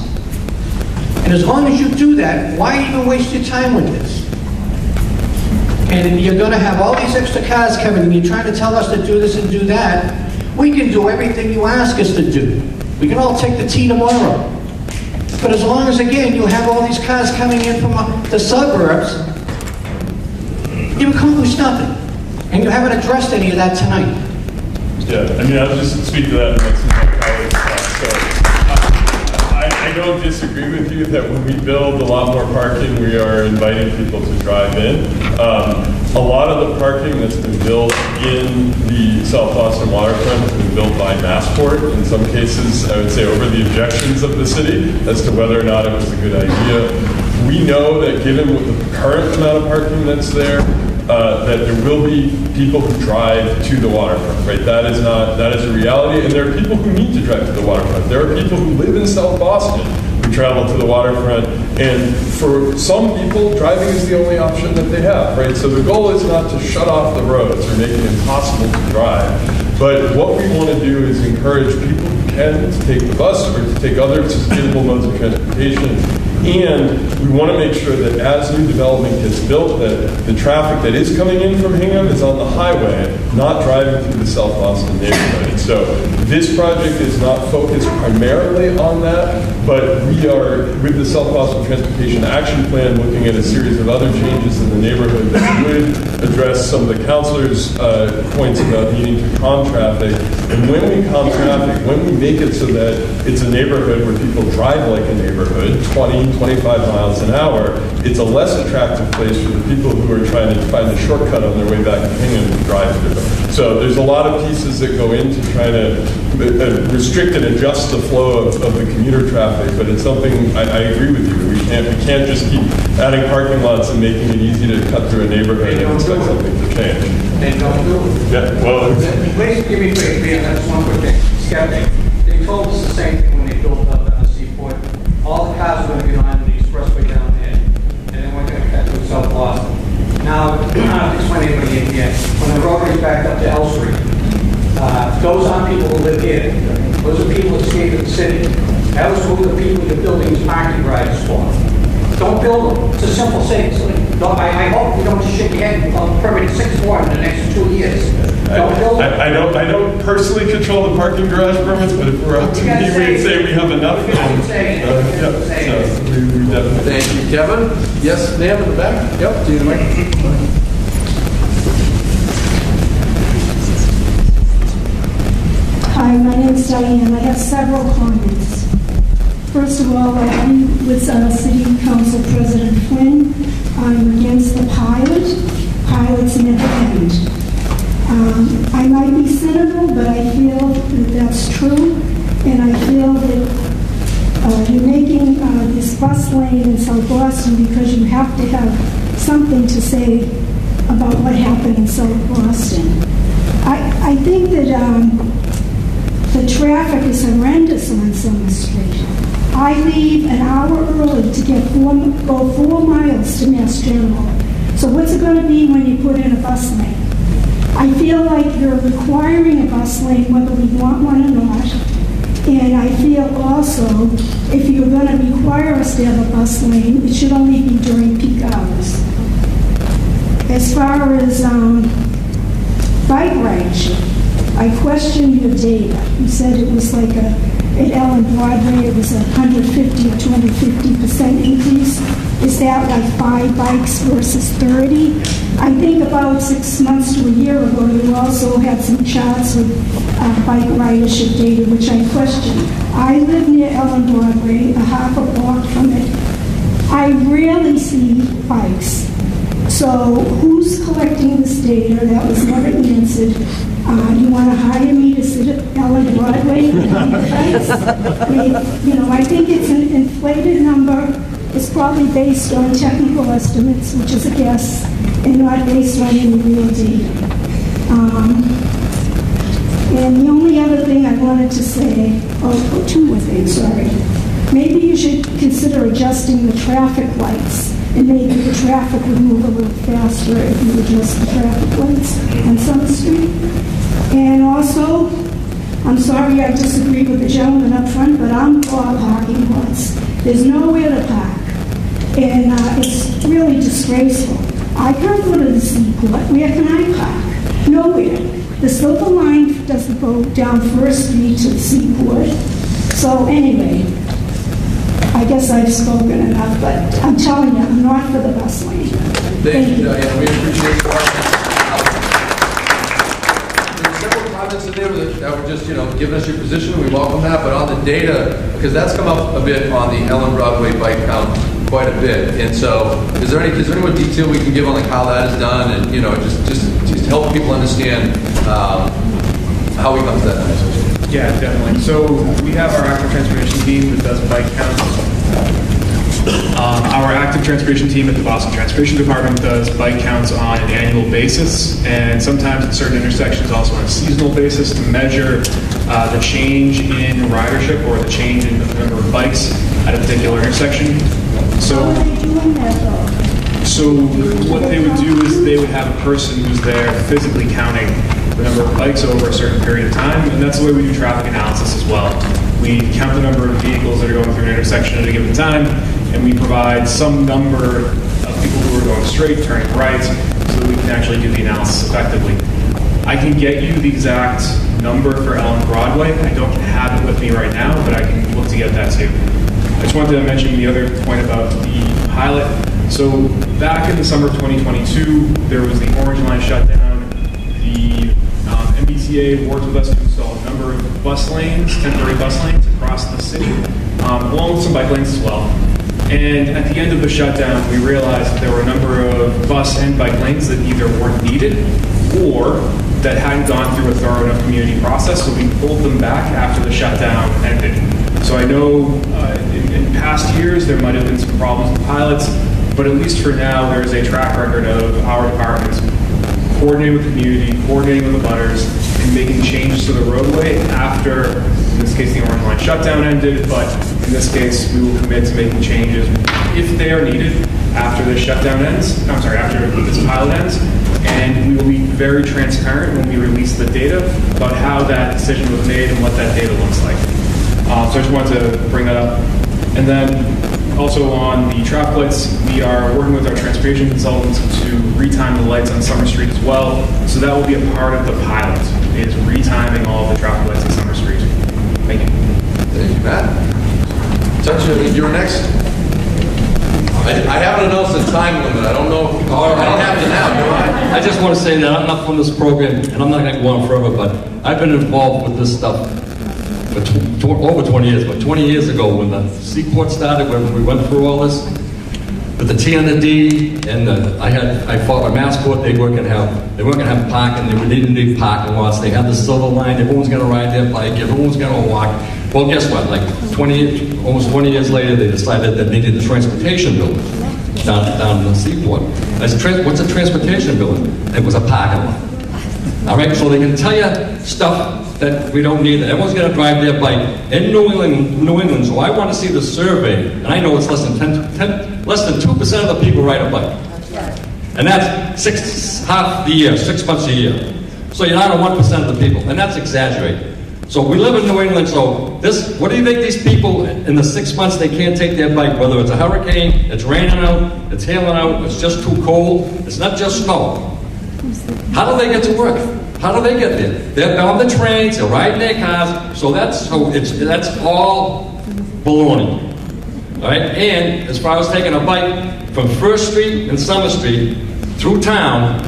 And as long as you do that, why even waste your time with this? And you're going to have all these extra cars coming, and you're trying to tell us to do this and do that. We can do everything you ask us to do. We can all take the T tomorrow. But as long as, again, you have all these cars coming in from the suburbs, you've accomplished nothing. And you haven't addressed any of that tonight. Yeah, I mean, I'll just speak to that and make some of my colleagues talk. I don't disagree with you that when we build a lot more parking, we are inviting people to drive in. A lot of the parking that's been built in the South Boston waterfront has been built by Massport. In some cases, I would say over the objections of the city as to whether or not it was a good idea. We know that given the current amount of parking that's there, that there will be people who drive to the waterfront, right? That is a reality, and there are people who need to drive to the waterfront. There are people who live in South Boston who travel to the waterfront, and for some people, driving is the only option that they have, right? So the goal is not to shut off the roads or make it impossible to drive, but what we want to do is encourage people who can to take the bus or to take other sustainable modes of transportation. And we want to make sure that as new development gets built, that the traffic that is coming in from Hingham is on the highway, not driving through the South Boston neighborhood. And so this project is not focused primarily on that, but we are, with the South Boston Transportation Action Plan, looking at a series of other changes in the neighborhood that would address some of the councilors' points about needing to calm traffic. And when we calm traffic, when we make it so that it's a neighborhood where people drive like a neighborhood, 20, 25 miles an hour, it's a less attractive place for the people who are trying to find a shortcut on their way back to Hingham to drive through. So there's a lot of pieces that go into trying to restrict and adjust the flow of the commuter traffic, but it's something I agree with you. We can't just keep adding parking lots and making it easy to cut through a neighborhood and expect something to change. They don't do it. Yeah, well, Please give me a quick beer. That's one quick thing. Skeptic. They told us the same thing when they built up the Seaport. All the cars were going to be on the expressway down there, and then we're going to cut through South Boston. Now, I don't have to explain anything yet. When the road is backed up to L Street, those aren't people who live here. Those are people that escaped the city. That was who the people that are building these parking garages for. Don't build them. It's a simple thing. I hope you don't just shake your head on permitting 6 more in the next 2 years. Don't build them. I don't personally control the parking garage permits, but if we're up to me, we'd say we have enough. We definitely. Thank you, Kevin. Yes, ma'am, in the back. Yep, do you mind? Hi, my name is Diane. I have several comments. First of all, I agree with City Council President Flynn. I'm against the pilot. Pilots never end. I might be cynical, but I feel that that's true. And I feel that you're making this bus lane in South Boston because you have to have something to say about what happened in South Boston. I think that the traffic is horrendous on Summer Street. I leave an hour early to go 4 miles to Mass General. So what's it going to be when you put in a bus lane? I feel like you're requiring a bus lane whether we want one or not. And I feel also, if you're going to require us to have a bus lane, it should only be during peak hours. As far as bike ridership, I questioned your data. You said it was like at Ellen Broadway, it was 150 or 250% increase. Is that like 5 bikes versus 30? I think about 6 months to a year ago, you also had some charts with bike ridership data, which I questioned. I live near Ellen Broadway, a half a block from it. I rarely see bikes. So who's collecting this data? That was never answered. You want to hire me to sit at Ellen Broadway? I think it's an inflated number. It's probably based on technical estimates, which is a guess, and not based on any real data. And the only other thing I wanted to say, 2 more things, sorry. Maybe you should consider adjusting the traffic lights, and maybe the traffic would move a little faster if you adjust the traffic lights on Summer Street. And also, I'm sorry I disagree with the gentleman up front, but I'm for parking lots. There's nowhere to park, and it's really disgraceful. I can't go to the Seaport. Where can I park? Nowhere. The Silver Line doesn't go down First Street to the Seaport. So anyway, I guess I've spoken enough, but I'm telling you, I'm not for the bus lane. Thank you, Diane. We appreciate your There's several comments in there that were just, giving us your position. We welcome that. But on the data, because that's come up a bit on the Ellen Broadway bike count quite a bit. And so is there any more detail we can give on like how that is done and, just help people understand how we come to that number? Yeah, definitely. So we have our active transportation team that does bike counts. Our active transportation team at the Boston Transportation Department does bike counts on an annual basis, and sometimes at certain intersections also on a seasonal basis to measure the change in ridership or the change in the number of bikes at a particular intersection. So what they would do is they would have a person who's there physically counting the number of bikes over a certain period of time, and that's the way we do traffic analysis as well. We count the number of vehicles that are going through an intersection at a given time, and we provide some number of people who are going straight, turning right, so that we can actually do the analysis effectively. I can get you the exact number for Ellen Broadway. I don't have it with me right now, but I can look to get that too. I just wanted to mention the other point about the pilot. So back in the summer of 2022, there was the Orange Line shutdown. The MBTA worked with us to install a number of bus lanes, temporary bus lanes across the city, along with some bike lanes as well. And at the end of the shutdown, we realized that there were a number of bus and bike lanes that either weren't needed or that hadn't gone through a thorough enough community process, so we pulled them back after the shutdown ended. So I know in past years there might have been some problems with pilots, but at least for now there is a track record of our departments coordinating with the community, coordinating with the butters, and making changes to the roadway after, in this case, the Orange Line shutdown ended, but in this case, we will commit to making changes if they are needed after the shutdown ends, after this pilot ends, and we will be very transparent when we release the data about how that decision was made and what that data looks like. So I just wanted to bring that up. And then also on the traffic lights, we are working with our transportation consultants to retime the lights on Summer Street as well. So that will be a part of the pilot, is retiming all the traffic lights on Summer Street. Thank you. Thank you, Matt. Touch, you're next. I haven't announced a time limit. I don't know. I don't have to now, do I? I just want to say that I'm not from this program, and I'm not going to go on forever, but I've been involved with this stuff for over 20 years. But 20 years ago, when the Seaport started, when we went through all this, with the T and the D, and I fought a Massport. They weren't going to have parking. They didn't need parking lots. They had the Silver Line. Everyone's going to ride their bike. Everyone's going to walk. Well, guess what? Like almost 20 years later, they decided that they needed a transportation building down in the Seaport. What's a transportation building? It was a parking lot. All right, so they can tell you stuff that we don't need. Everyone's going to drive their bike in New England. So I want to see the survey, and I know it's less than 2% of the people ride a bike, and that's half the year, 6 months a year. So you're not at 1% of the people, and that's exaggerated. So we live in New England, so what do you think these people in the 6 months they can't take their bike, whether it's a hurricane, it's raining out, it's hailing out, it's just too cold, it's not just snow. How do they get to work? How do they get there? They're on the trains, they're riding their cars, so that's all baloney. All right? And as far as taking a bike from First Street and Summer Street through town,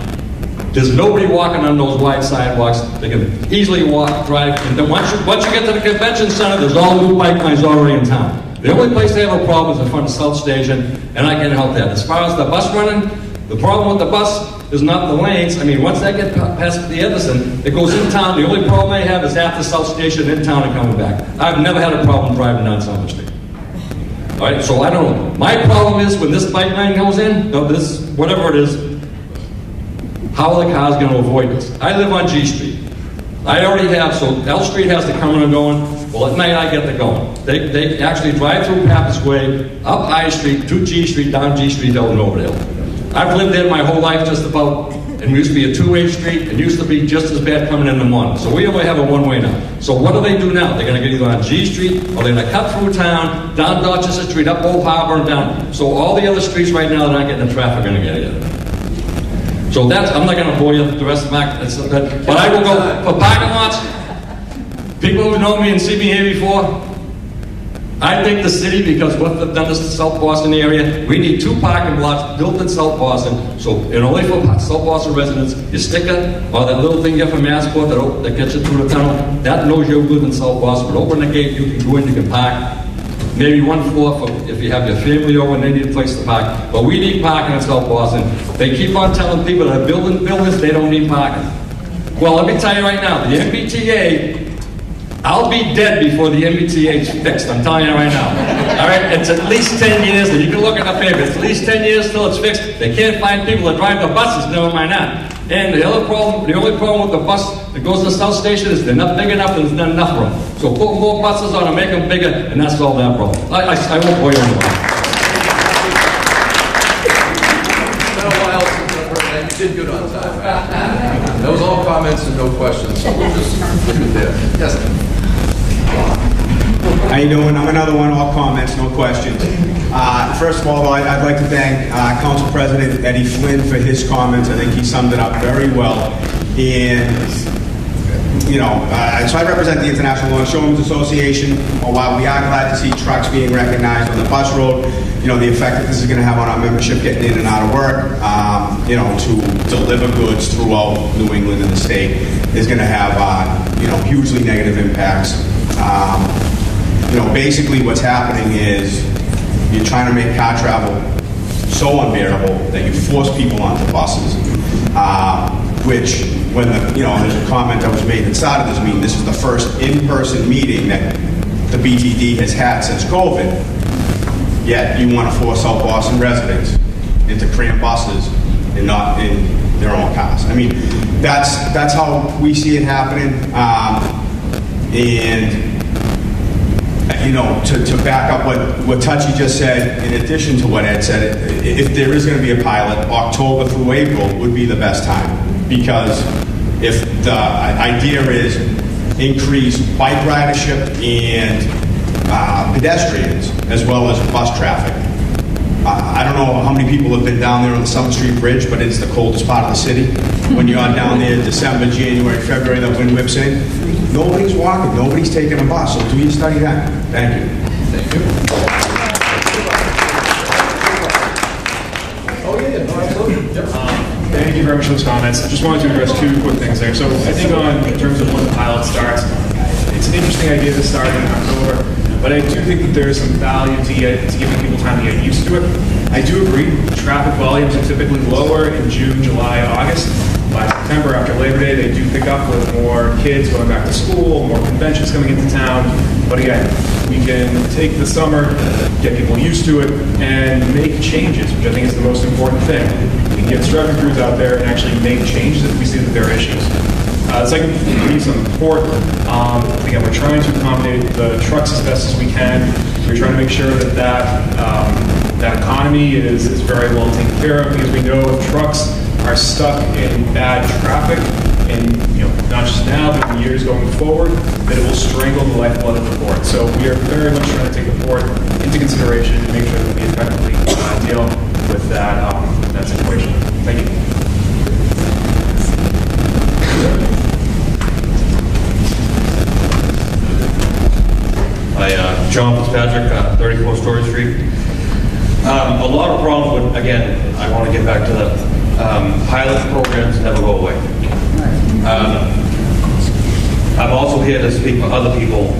there's nobody walking on those wide sidewalks. They can easily walk, drive, and then once you get to the convention center, there's all new bike lanes already in town. The only place they have a problem is in front of South Station, and I can help that. As far as the bus running, the problem with the bus is not the lanes. I mean, once they get past the Edison, it goes in town. The only problem they have is after South Station, in town and coming back. I've never had a problem driving down Summer Street. All right, so I don't know. My problem is when this bike lane goes in, this whatever it is, how are the cars going to avoid this? I live on G Street. I already have, so L Street has the coming and going. Well, at night I get the going. They actually drive through Pappas Way, up High Street, to G Street, down G Street, down and over the hill. I've lived there my whole life just about, and it used to be a two-way street. It used to be just as bad coming in the morning. So we only have a one-way now. So what do they do now? They're going to get either on G Street, or they're going to cut through town, down Dorchester Street, up Old Harbor, and down. So all the other streets right now that aren't getting the traffic are going to get it. So that's, I'm not going to bore you the rest of my, but I will go for parking lots. People who know me and see me here before, I think the city, because what they've done this to South Boston area, we need 2 parking lots built in South Boston. So, and only for South Boston residents, your sticker or that little thing you have from Massport that gets you through the tunnel, that knows you live in South Boston. But open the gate, you can go in, you can park. Maybe 1 floor for if you have your family over and they need a place to park. But we need parking in South Boston. They keep on telling people that are building buildings, they don't need parking. Well, let me tell you right now, the MBTA, I'll be dead before the MBTA is fixed, I'm telling you right now. All right, it's at least 10 years, and you can look at the paper, it's at least 10 years till it's fixed. They can't find people to drive the buses, never mind that. And the only problem with the bus that goes to the South Station is they're not big enough and there's not enough room. So put more buses on and make them bigger, and that's all that problem. I won't bore you anymore. It's been a while since I've heard that. You did good on time. That was all comments and no questions, so we'll just leave it there. Yes. How you doing? I'm another one, all comments, no questions. First of all, I'd like to thank Council President Eddie Flynn for his comments. I think he summed it up very well. And, you know, so I represent the International Longshoremen's Association. While we are glad to see trucks being recognized on the bus road, you know, the effect that this is going to have on our membership getting in and out of work, you know, to deliver goods throughout New England and the state is going to have, you know, hugely negative impacts. You know, basically what's happening is you're trying to make car travel so unbearable that you force people onto buses, which when the, you know, there's a comment that was made at the start of this meeting, this is the first in-person meeting that the BTD has had since COVID, yet you want to force South Boston residents into cramped buses and not in their own cars. I mean, that's how we see it happening, and you know, to back up what Touchy just said, in addition to what Ed said, if there is going to be a pilot, October through April would be the best time. Because if the idea is increase bike ridership and pedestrians, as well as bus traffic. I don't know how many people have been down there on the Summer Street Bridge, but it's the coldest part of the city. When you're down there December, January, February, the wind whips in. Nobody's walking, nobody's taking a bus, so do your study that. Thank you. Thank you. Oh, yeah, no, absolutely. Yep. Thank you very much for those comments. I just wanted to address 2 quick things there. So I think in terms of when the pilot starts, it's an interesting idea to start in October, but I do think that there is some value to giving people time to get used to it. I do agree, traffic volumes are typically lower in June, July, August. By September, after Labor Day, they do pick up with more kids going back to school, more conventions coming into town. But again, we can take the summer, get people used to it, and make changes, which I think is the most important thing. We can get struggle crews out there and actually make changes if we see that there are issues. Second, we need some support. Again, we're trying to accommodate the trucks as best as we can. We're trying to make sure that that economy is very well taken care of, because we know if trucks are stuck in bad traffic, and not just now, but in years going forward, that it will strangle the lifeblood of the port. So we are very much trying to take the port into consideration and make sure that we effectively deal with that situation. Thank you. Hi, John Fitzpatrick, 34 Story Street. A lot of problems with, again, I want to get back to the pilot programs never go away. I'm also here to speak for other people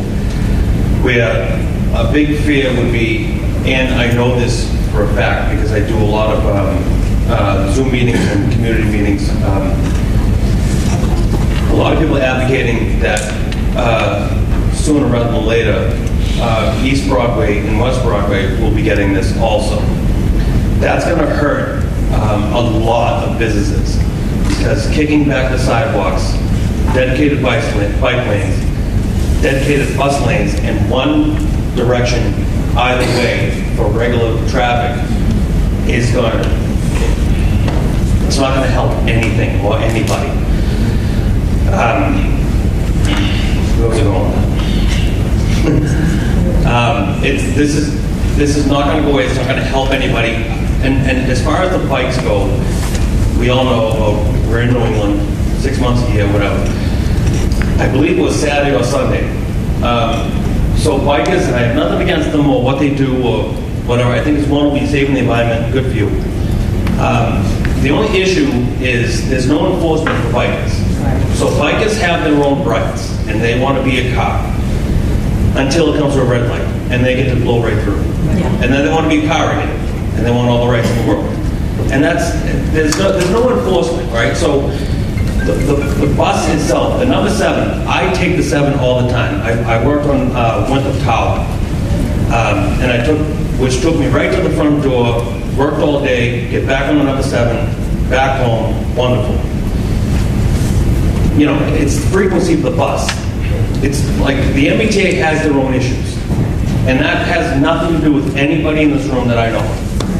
where a big fear would be, and I know this for a fact because I do a lot of Zoom meetings and community meetings. A lot of people are advocating that sooner rather than later, East Broadway and West Broadway will be getting this also. That's going to hurt a lot of businesses, because kicking back the sidewalks dedicated bike lanes, dedicated bus lanes in one direction either way for regular traffic is going to, it's not going to help anything or anybody. Where was I going? This is not going to go away. It's not going to help anybody. And as far as the bikes go, we all know we're in New England 6 months a year, whatever. I believe it was Saturday or Sunday. So bikers, and I have nothing against them or what they do or whatever. I think it's one will be saving the environment. Good for you. The only issue is there's no enforcement for bikers. So bikers have their own rights, and they want to be a car until it comes to a red light, and they get to blow right through. And then they want to be a car again, and they want all the rights in the world. And there's no enforcement, right? So the bus itself, the number 7, I take the 7 all the time. I worked on Winthrop Tower, and which took me right to the front door, worked all day, get back on the number 7, back home, wonderful. You know, it's the frequency of the bus. It's like the MBTA has their own issues. And that has nothing to do with anybody in this room that I know.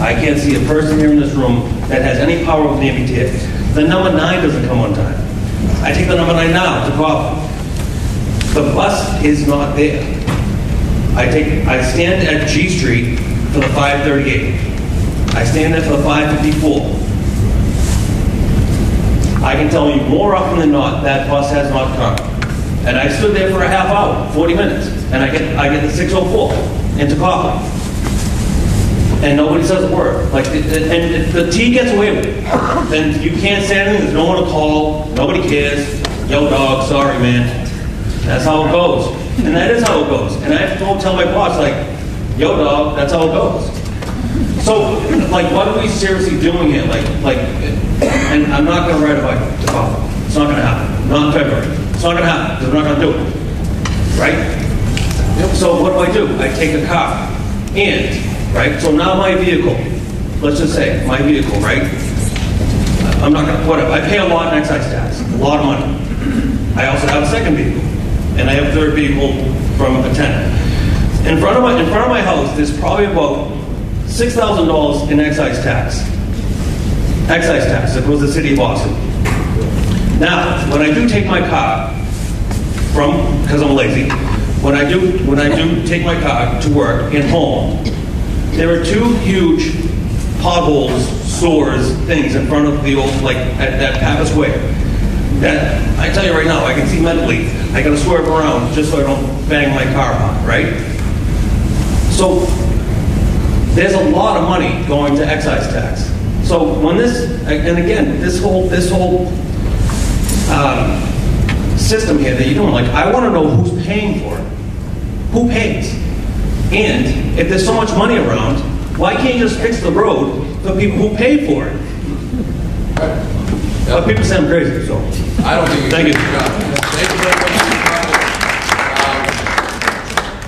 I can't see a person here in this room that has any power over the MBTA. The number 9 doesn't come on time. I take the number 9 now to coffee. The bus is not there. I stand at G Street for the 538. I stand there for the 554. I can tell you more often than not that bus has not come. And I stood there for a half hour, 40 minutes, and I get the 604 into Copley. And nobody says a word. Like, and the T gets away with it. Then you can't say anything, there's no one to call, nobody cares. Yo, dog, sorry, man. That's how it goes. And that is how it goes. And I have to go tell my boss, like, yo, dog, that's how it goes. So, like, what are we seriously doing here? Like, and I'm not going to ride a bike to Copley. It's not going to happen. Not in February. It's not going to happen because we're not going to do it. Right? So what do? I take a car. And, right, so now my vehicle, let's just say, my vehicle, right? I'm not going to, whatever. I pay a lot in excise tax. A lot of money. I also have a second vehicle. And I have a third vehicle from a tenant. In front of my house, there's probably about $6,000 in excise tax. Excise tax. It was the city of Boston. Now, when I do take my car because I'm lazy, when I do take my car to work and home, there are 2 huge potholes, sores, things in front of the old, like at Pappas Way. That I tell you right now, I can see mentally. I got to swerve around just so I don't bang my car on, right? So there's a lot of money going to excise tax. So when this, and again, this whole system here that you're doing, like, I want to know who's paying for it. Who pays? And if there's so much money around, why can't you just fix the road for people who pay for it? But people say I'm crazy, so. I don't think you Thank you. Thank you very much.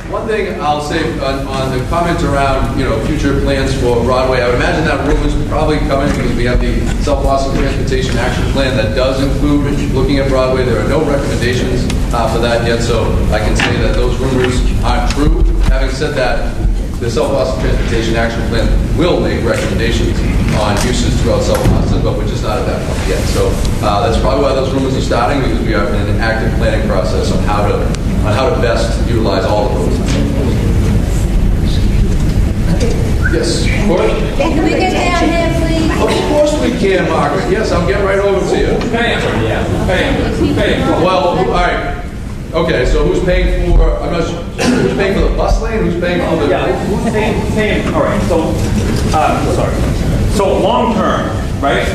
One thing I'll say on the comments around, future plans for Broadway, I would imagine that room is probably coming because we have the South Boston Transportation Action Plan that does include looking at Broadway. There are no recommendations for that yet, so I can say that those rumors aren't true. Having said that, the South Boston Transportation Action Plan will make recommendations on uses throughout South Boston, but we're just not at that point yet. So that's probably why those rumors are starting, because we are in an active planning process on how to best utilize all the roads. Yes, of course. Can we get down here, please? Of course we can, Margaret. Yes, I'm getting right over to you. Who's paying? Who's paying? Well, all right. Okay, so who's paying for? I'm not sure. Who's paying for the bus lane? Who's paying for the? Yeah, who's paying? All right. So, sorry. So long term, right?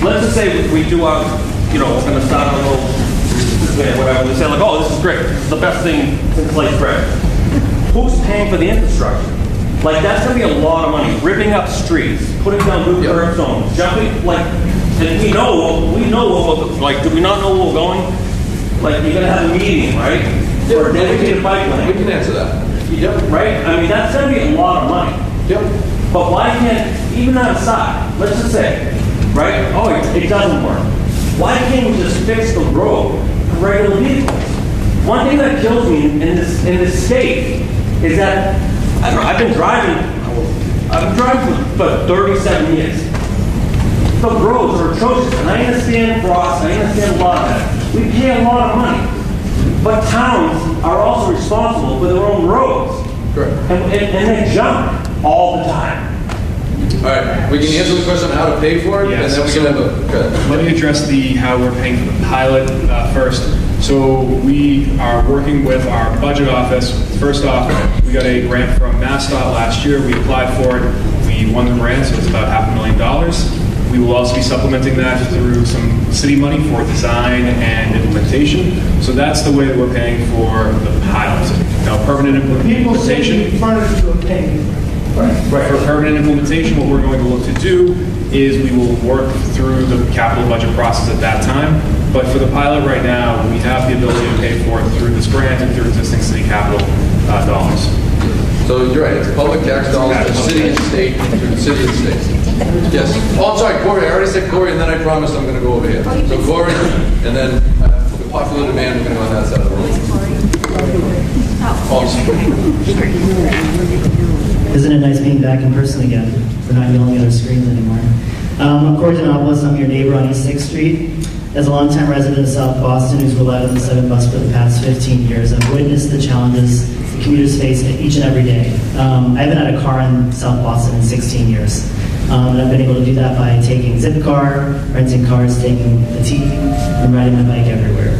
Let's just say we do our, we're going to start a little, whatever. We say like, oh, this is great. This is the best thing since sliced bread. Who's paying for the infrastructure? Like, that's going to be a lot of money. Ripping up streets, putting down new curb zones, jumping, and we know, like, do we not know where we're going? Like, you're going to have a meeting, right? For a dedicated bike lane. We can answer that. Yep. Right? I mean, that's going to be a lot of money. Yep. But why can't, even on the side, let's just say, right? Oh, it doesn't work. Why can't we just fix the road? regular vehicles. One thing that kills me in this state is that, I don't know, I've been driving for 37 years. The roads are atrocious, and I understand Frost, I understand a lot of that. We pay a lot of money. But towns are also responsible for their own roads. Correct. And they junk all the time. All right, we can answer the question on how to pay for it, Yes, and then we can have a... Let me address how we're paying for the pilot first. So we are working with our budget office. First off, we got a grant from MassDOT last year. We applied for it. We won the grant, so it's about $500,000. We will also be supplementing that through some city money for design and implementation. So that's the way that we're paying for the pilot. Now, permanent implementation. Right. For permanent implementation, what we're going to look to do is we will work through the capital budget process at that time. But for the pilot right now, we have the ability to pay for it through this grant and through existing city capital dollars. So you're right, it's public tax dollars, the city and state, through the city and state. Yes. Oh, I'm sorry, Corey. I already said Corey, and then I promised I'm going to go over here. So Corey, and then the popular demand, we're going to go on that side of the road. Isn't it nice being back in person again? We're not yelling at our screens anymore. I'm Corey Denopoulos. I'm your neighbor on East 6th Street. As a longtime resident of South Boston who's relied on the 7 bus for the past 15 years, I've witnessed the challenges the commuters face each and every day. I haven't had a car in South Boston in 16 years. And I've been able to do that by taking Zipcar, renting cars, taking the T, and riding my bike everywhere.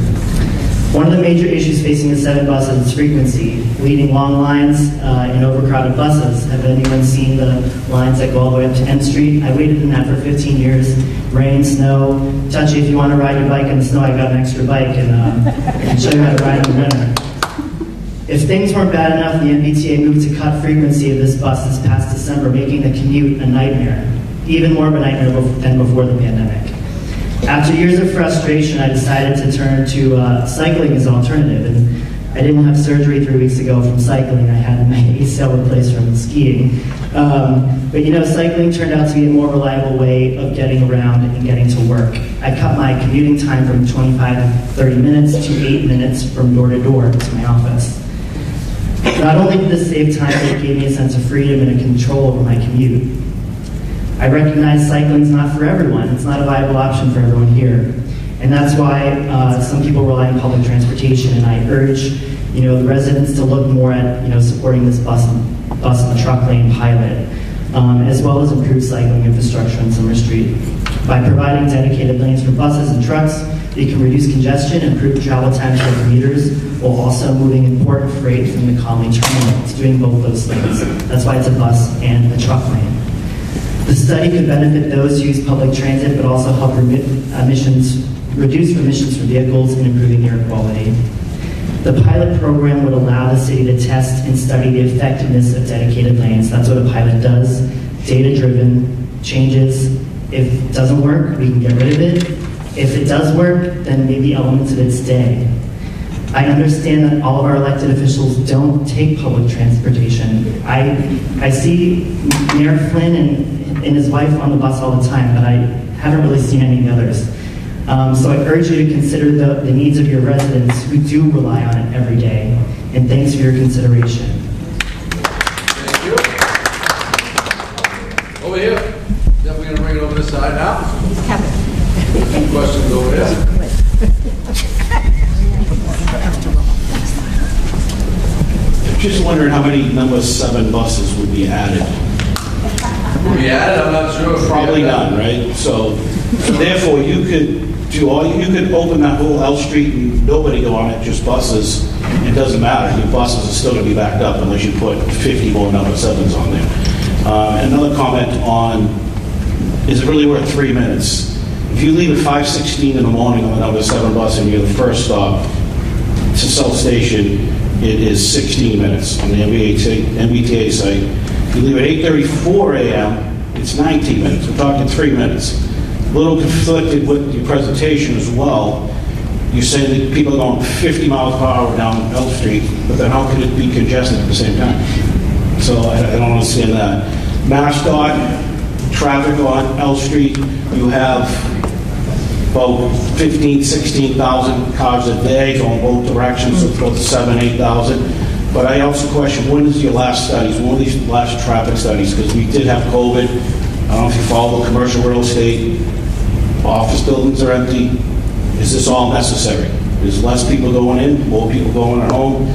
One of the major issues facing the 7 bus is its frequency, leading long lines in overcrowded buses. Have anyone seen the lines that go all the way up to N Street? I waited in that for 15 years. Rain, snow, touchy, if you want to ride your bike in the snow, I got an extra bike and I can show you how to ride in the winter. If things weren't bad enough, the MBTA moved to cut frequency of this bus this past December, making the commute a nightmare, even more of a nightmare than before the pandemic. After years of frustration, I decided to turn to cycling as an alternative, and I didn't have surgery 3 weeks ago from cycling. I had my ACL replaced from skiing. But you know, cycling turned out to be a more reliable way of getting around and getting to work. I cut my commuting time from 25 to 30 minutes to 8 minutes from door to door to my office. Not only did this save time, but it gave me a sense of freedom and a control over my commute. I recognize cycling is not for everyone. It's not a viable option for everyone here. And that's why some people rely on public transportation, and I urge the residents to look more at supporting this bus and the truck lane pilot, as well as improve cycling infrastructure on Summer Street. By providing dedicated lanes for buses and trucks, they can reduce congestion, improve travel times for commuters, while also moving important freight from the Conley terminal. It's doing both those things. That's why it's a bus and a truck lane. The study could benefit those who use public transit, but also help reduce emissions from vehicles and improving air quality. The pilot program would allow the city to test and study the effectiveness of dedicated lanes. That's what a pilot does, data-driven, changes. If it doesn't work, we can get rid of it. If it does work, then maybe elements of it stay. I understand that all of our elected officials don't take public transportation. I see Mayor Flynn and his wife on the bus all the time, but I haven't really seen any others. So I urge you to consider the needs of your residents who do rely on it every day. And thanks for your consideration. Thank you. Over here. Yep, we're going to bring it over this side now. Any questions over there? Just wondering how many number 7 buses would be added. Would be added? I'm not sure. Probably none, right? So therefore, you could open that whole L Street and nobody go on it, just buses. It doesn't matter. Your buses are still going to be backed up unless you put 50 more number 7s on there. Another comment on, is it really worth 3 minutes? If you leave at 5:16 in the morning on the number 7 bus and you're the first stop to South Station, it is 16 minutes on the MBTA site. If you leave at 8:34 a.m., it's 19 minutes. We're talking 3 minutes. A little conflicted with your presentation as well. You say that people are going 50 miles per hour down L Street, but then how can it be congested at the same time? So I don't understand that. MassDOT, traffic on L Street, you have about 15, 16,000 cars a day going both directions, so about 7,000, 8,000. But I also question, when is your last studies? When are these last traffic studies? Because we did have COVID. I don't know if you follow the commercial real estate. Office buildings are empty. Is this all necessary? There's less people going in, more people going at home.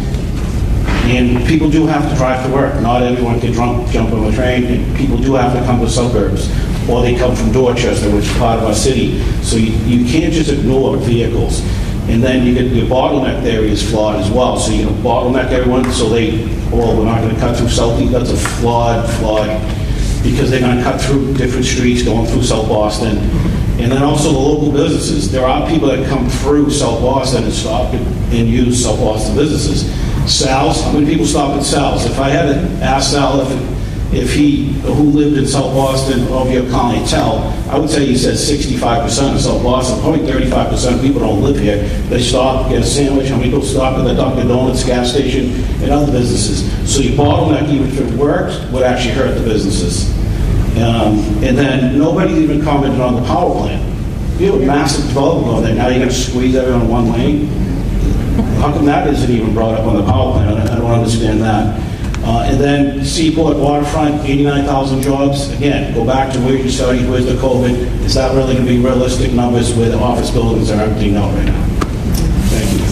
And people do have to drive to work. Not everyone can jump on a train, and people do have to come to suburbs, or they come from Dorchester, which is part of our city. So you can't just ignore vehicles. And then you get your bottleneck theory is flawed as well. So you can bottleneck everyone, so we're not going to cut through South. That's a flawed, because they're going to cut through different streets going through South Boston. And then also the local businesses. There are people that come through South Boston and stop and use South Boston businesses. Sal's, how many people stop at Sal's? If I had to ask Sal if who lived in South Boston of your clientele, I would say he said 65% of South Boston, probably 35% of people don't live here. They stop, get a sandwich. How many people stop at the Dunkin' Donuts gas station and other businesses? So your bottleneck, even if it worked, would actually hurt the businesses. And then nobody even commented on the power plant. You have a massive development on there. Now you're going to squeeze everyone in one lane? How come that isn't even brought up on the power plant? I don't understand that. And then Seaport, waterfront, 89,000 jobs. Again, go back to where you studied, where's the COVID? Is that really going to be realistic numbers where the office buildings are emptying out right now? Thank you.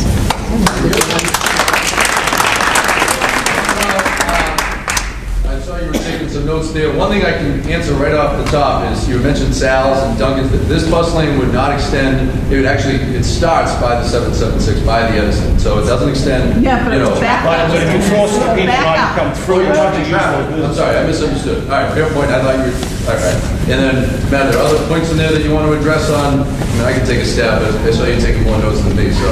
I saw you were taking some notes there. One thing I can answer right off the top is you mentioned Sal's and Dunkin's. This bus lane would not extend. It starts by the 776 by the Edison, so it doesn't extend. Yeah, but it's back up. But if you force the people not to come through, you're not to use those I'm sorry, I misunderstood. All right, fair point. I thought you were, all right. And then, Matt, there are other points in there that you want to address on? I mean, I can take a stab, but I saw you taking more notes than me, so.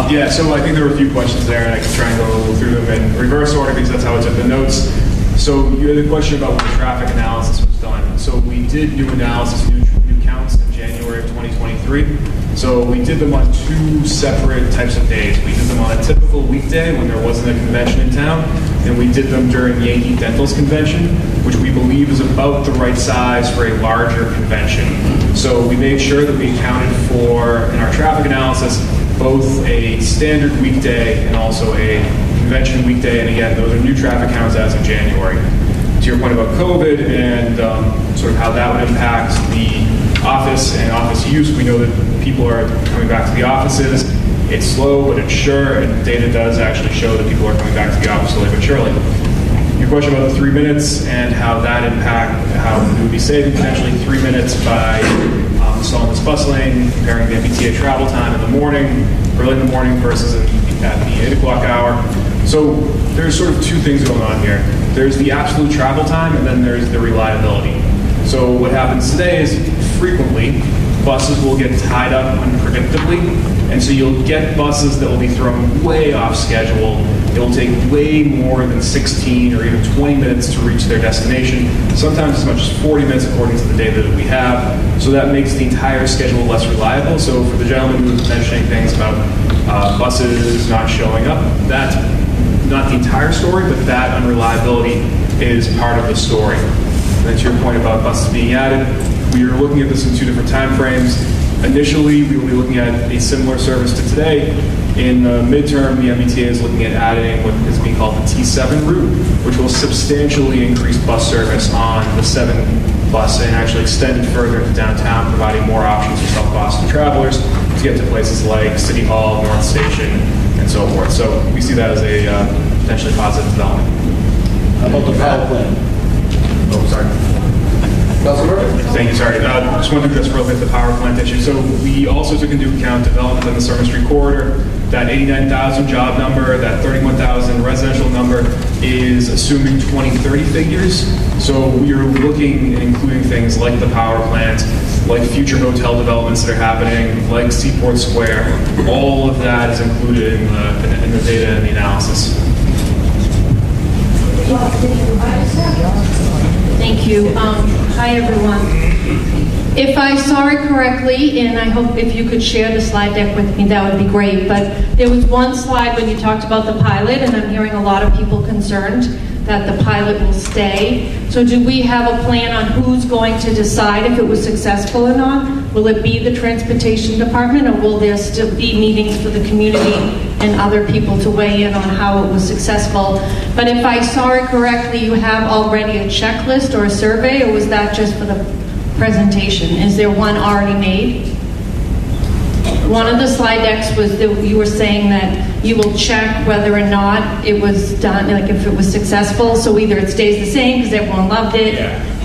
Yeah, so I think there were a few questions there, and I can try and go through them in reverse order because that's how I took the notes. So you had a question about when the traffic analysis was done. So we did new analysis, new counts in January of 2023. So we did them on two separate types of days. We did them on a typical weekday when there wasn't a convention in town, and we did them during Yankee Dental's convention, which we believe is about the right size for a larger convention. So we made sure that we accounted for, in our traffic analysis, both a standard weekday and also a convention weekday, and again, those are new traffic counts as of January. To your point about COVID and sort of how that would impact the office and office use, we know that people are coming back to the offices. It's slow, but it's sure, and data does actually show that people are coming back to the office slowly but surely. Your question about the 3 minutes and how that impact, how we would be saving potentially 3 minutes by installing this bus lane, comparing the MBTA travel time in the morning, early in the morning versus at the 8 o'clock hour. So there's sort of two things going on here. There's the absolute travel time, and then there's the reliability. So what happens today is frequently buses will get tied up unpredictably, and so you'll get buses that will be thrown way off schedule. It'll take way more than 16 or even 20 minutes to reach their destination, sometimes as much as 40 minutes according to the data that we have. So that makes the entire schedule less reliable. So for the gentleman who was mentioning things about buses not showing up, that's not the entire story, but that unreliability is part of the story. And then to your point about buses being added, we are looking at this in two different time frames. Initially, we will be looking at a similar service to today. In the midterm, the MBTA is looking at adding what is being called the T7 route, which will substantially increase bus service on the 7 bus and actually extend it further into downtown, providing more options for South Boston travelers to get to places like City Hall, North Station, and so forth. So we see that as a potentially positive development. How about the power plant? Oh, sorry. Thank you, sorry. Just wanted to address real quick the power plant issue. So we also took into account development in the Summer Street corridor. That 89,000 job number, that 31,000 residential number is assuming 2030 figures. So we are looking and including things like the power plant, like future hotel developments that are happening, like Seaport Square. All of that is included in the data and the analysis. Thank you. Hi, everyone. If I saw it correctly, and I hope if you could share the slide deck with me, that would be great. But there was one slide when you talked about the pilot, and I'm hearing a lot of people concerned that the pilot will stay. So do we have a plan on who's going to decide if it was successful or not? Will it be the Transportation Department, or will there still be meetings for the community and other people to weigh in on how it was successful? But if I saw it correctly, you have already a checklist or a survey, or was that just for the presentation? Is there one already made? One of the slide decks was that you were saying that you will check whether or not it was done, like if it was successful. So either it stays the same because everyone loved it,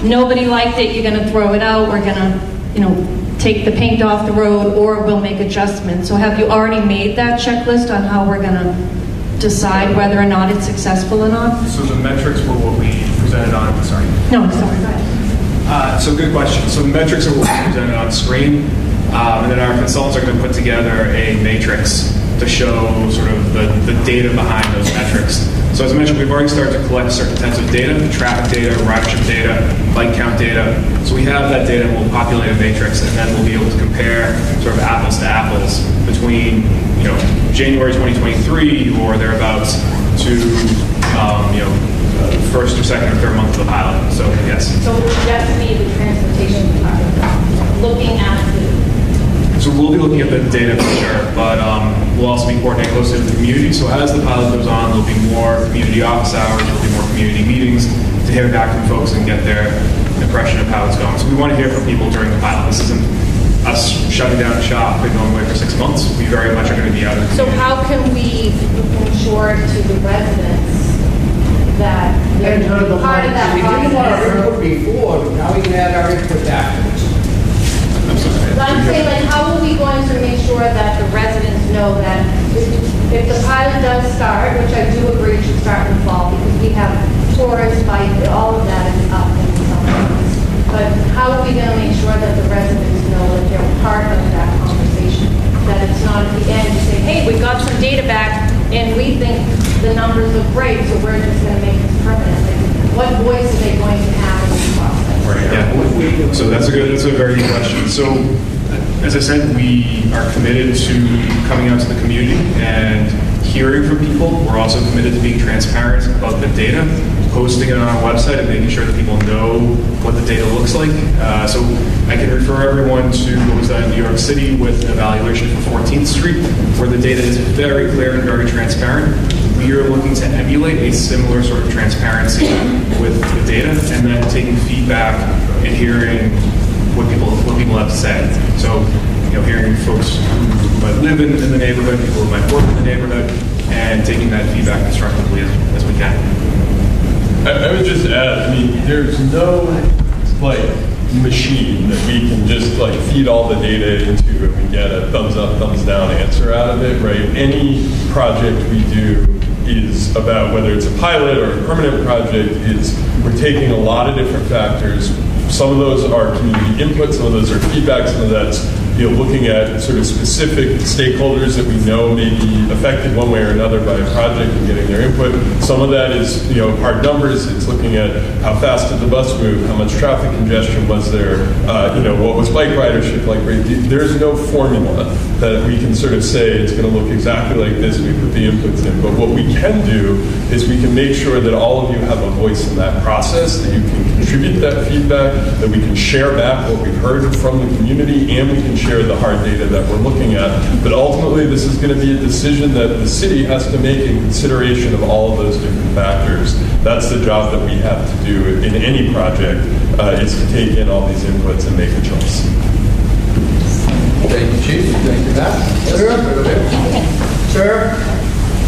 nobody liked it, you're going to throw it out, we're going to, take the paint off the road, or we'll make adjustments. So have you already made that checklist on how we're going to decide whether or not it's successful or not? So the metrics were what we presented on, sorry. No, sorry, go ahead. So good question. So the metrics are what we presented on screen, and then our consultants are going to put together a matrix to show sort of the data behind those metrics. So as I mentioned, we've already started to collect certain types of data, traffic data, ridership data, bike count data. So we have that data, and we'll populate a matrix, and then we'll be able to compare sort of apples to apples between, January 2023 or thereabouts to, first or second or third month of the pilot. So yes. So would that be the Transportation Department looking at the... So we'll be looking at the data for sure, but we'll also be coordinating closely with the community. So as the pilot goes on, there'll be more community office hours, there'll be more community meetings to hear back from folks and get their impression of how it's going. So we want to hear from people during the pilot. This isn't us shutting down the shop and going away for 6 months. We very much are going to be out of the So community. how can we ensure to the residents that they're part of that We didn't want our process? input before, now we can add our input afterwards. But I'm saying, like, how are we going to make sure that the residents know that if the pilot does start, which I do agree it should start in the fall, because we have tourists, bike, all of that is up in some areas. But how are we going to make sure that the residents know that they're part of that conversation? That it's not at the end to say, hey, we got some data back, and we think the numbers look great, so we're just going to make this permanent. Like, what voice are they going to have in this process? Yeah. So that's a very good question. So as I said, we are committed to coming out to the community and hearing from people. We're also committed to being transparent about the data, posting it on our website and making sure that people know what the data looks like. So I can refer everyone to what was done in New York City with an evaluation for 14th Street, where the data is very clear and very transparent. We are looking to emulate a similar sort of transparency with the data, and then taking feedback and hearing what people have to say. So, hearing folks who might live in the neighborhood, people who might work in the neighborhood, and taking that feedback constructively as we can. I would just add, there's no machine that we can just feed all the data into and we get a thumbs up, thumbs down answer out of it, right? Any project we do is about, whether it's a pilot or a permanent project, we're taking a lot of different factors. Some of those are community input, some of those are feedback, some of that's looking at sort of specific stakeholders that we know may be affected one way or another by a project and getting their input. Some of that is hard numbers. It's looking at how fast did the bus move, how much traffic congestion was there, what was bike ridership like. There's no formula that we can sort of say it's going to look exactly like this. We put the inputs in, but what we can do is we can make sure that all of you have a voice in that process, that you can contribute that feedback, that we can share back what we've heard from the community, and we can share the hard data that we're looking at. But ultimately, this is going to be a decision that the city has to make in consideration of all of those different factors. That's the job that we have to do in any project, is to take in all these inputs and make a choice. Thank you, Chief. Thank you, Matt. Sir?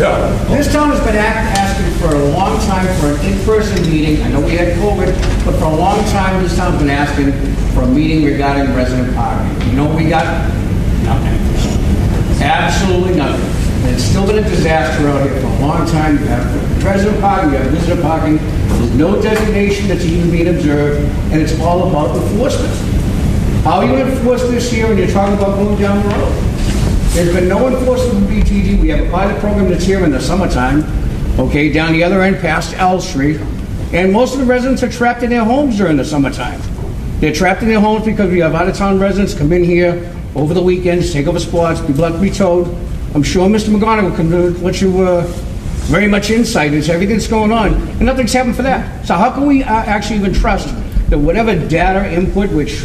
Yeah. This town has been asking for a long time for an in-person meeting. I know we had COVID, but for a long time, this town's been asking for a meeting regarding resident parking. You know what we got? Nothing. Absolutely nothing. And it's still been a disaster out here for a long time. You have resident parking, you have visitor parking. There's no designation that's even being observed, and it's all about enforcement. How are you going to enforce this here when you're talking about going down the road? There's been no enforcement from BTD. We have a pilot program that's here in the summertime, okay, down the other end past L Street, and most of the residents are trapped in their homes during the summertime. They're trapped in their homes because we have out-of-town residents come in here over the weekends, take over spots, people have to be towed. I'm sure Mr. McGonigal can let very much insight into everything that's going on, and nothing's happened for that. So how can we actually even trust that whatever data input, which,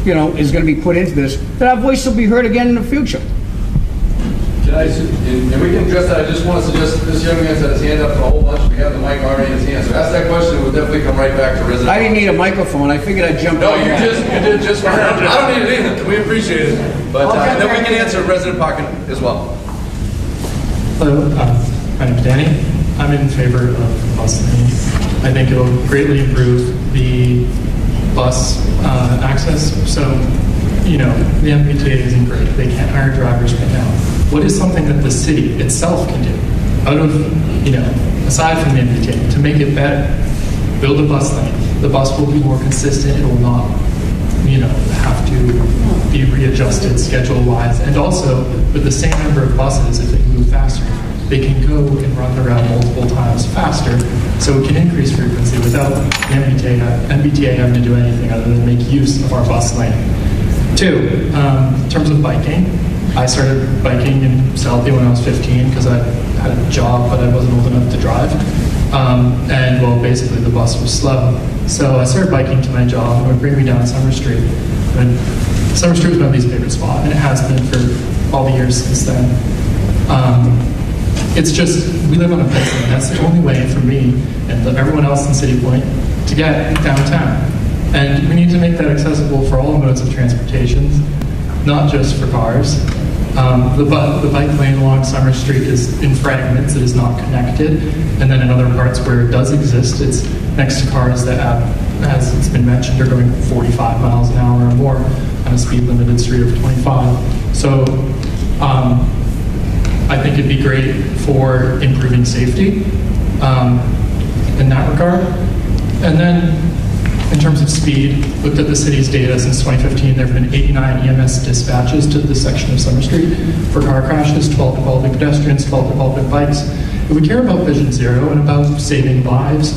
you know, is going to be put into this, that our voice will be heard again in the future? Can I, and we can address that. I just want to suggest this young man's had his hand up a whole bunch. We have the mic already in his hand. So ask that question. We'll definitely come right back to resident. I didn't need a microphone. I figured I'd jump. No, you did just fine. I don't need it either. We appreciate it. But then we can answer resident parking as well. Hello, my name's Danny. I'm in favor of the bus lane. I think it'll greatly improve the bus access. So, you know, the MBTA isn't great. They can't hire drivers right now. What is something that the city itself can do out of, you know, aside from the MBTA to make it better? Build a bus lane. The bus will be more consistent. It will not, you know, have to be readjusted schedule-wise. And also, with the same number of buses, if they move faster, they can go and run the route multiple times faster, so it can increase frequency without the MBTA having to do anything other than make use of our bus lane. 2, in terms of biking, I started biking in Southie when I was 15 because I had a job, but I wasn't old enough to drive. And, well, basically the bus was slow. So I started biking to my job, and it would bring me down Summer Street. And Summer Street was my least favorite spot, and it has been for all the years since then. It's just, we live on a place, and that's the only way for me and everyone else in City Point to get downtown. And we need to make that accessible for all modes of transportation, not just for cars. The bike lane along Summer Street is in fragments. It is not connected. And then in other parts where it does exist, it's next to cars that have, as it's been mentioned, are going 45 miles an hour or more on a speed-limited street of 25. So I think it'd be great for improving safety in that regard. And then in terms of speed, looked at the city's data since 2015. There have been 89 EMS dispatches to this section of Summer Street for car crashes, 12 involving pedestrians, 12 involving bikes. If we care about Vision Zero and about saving lives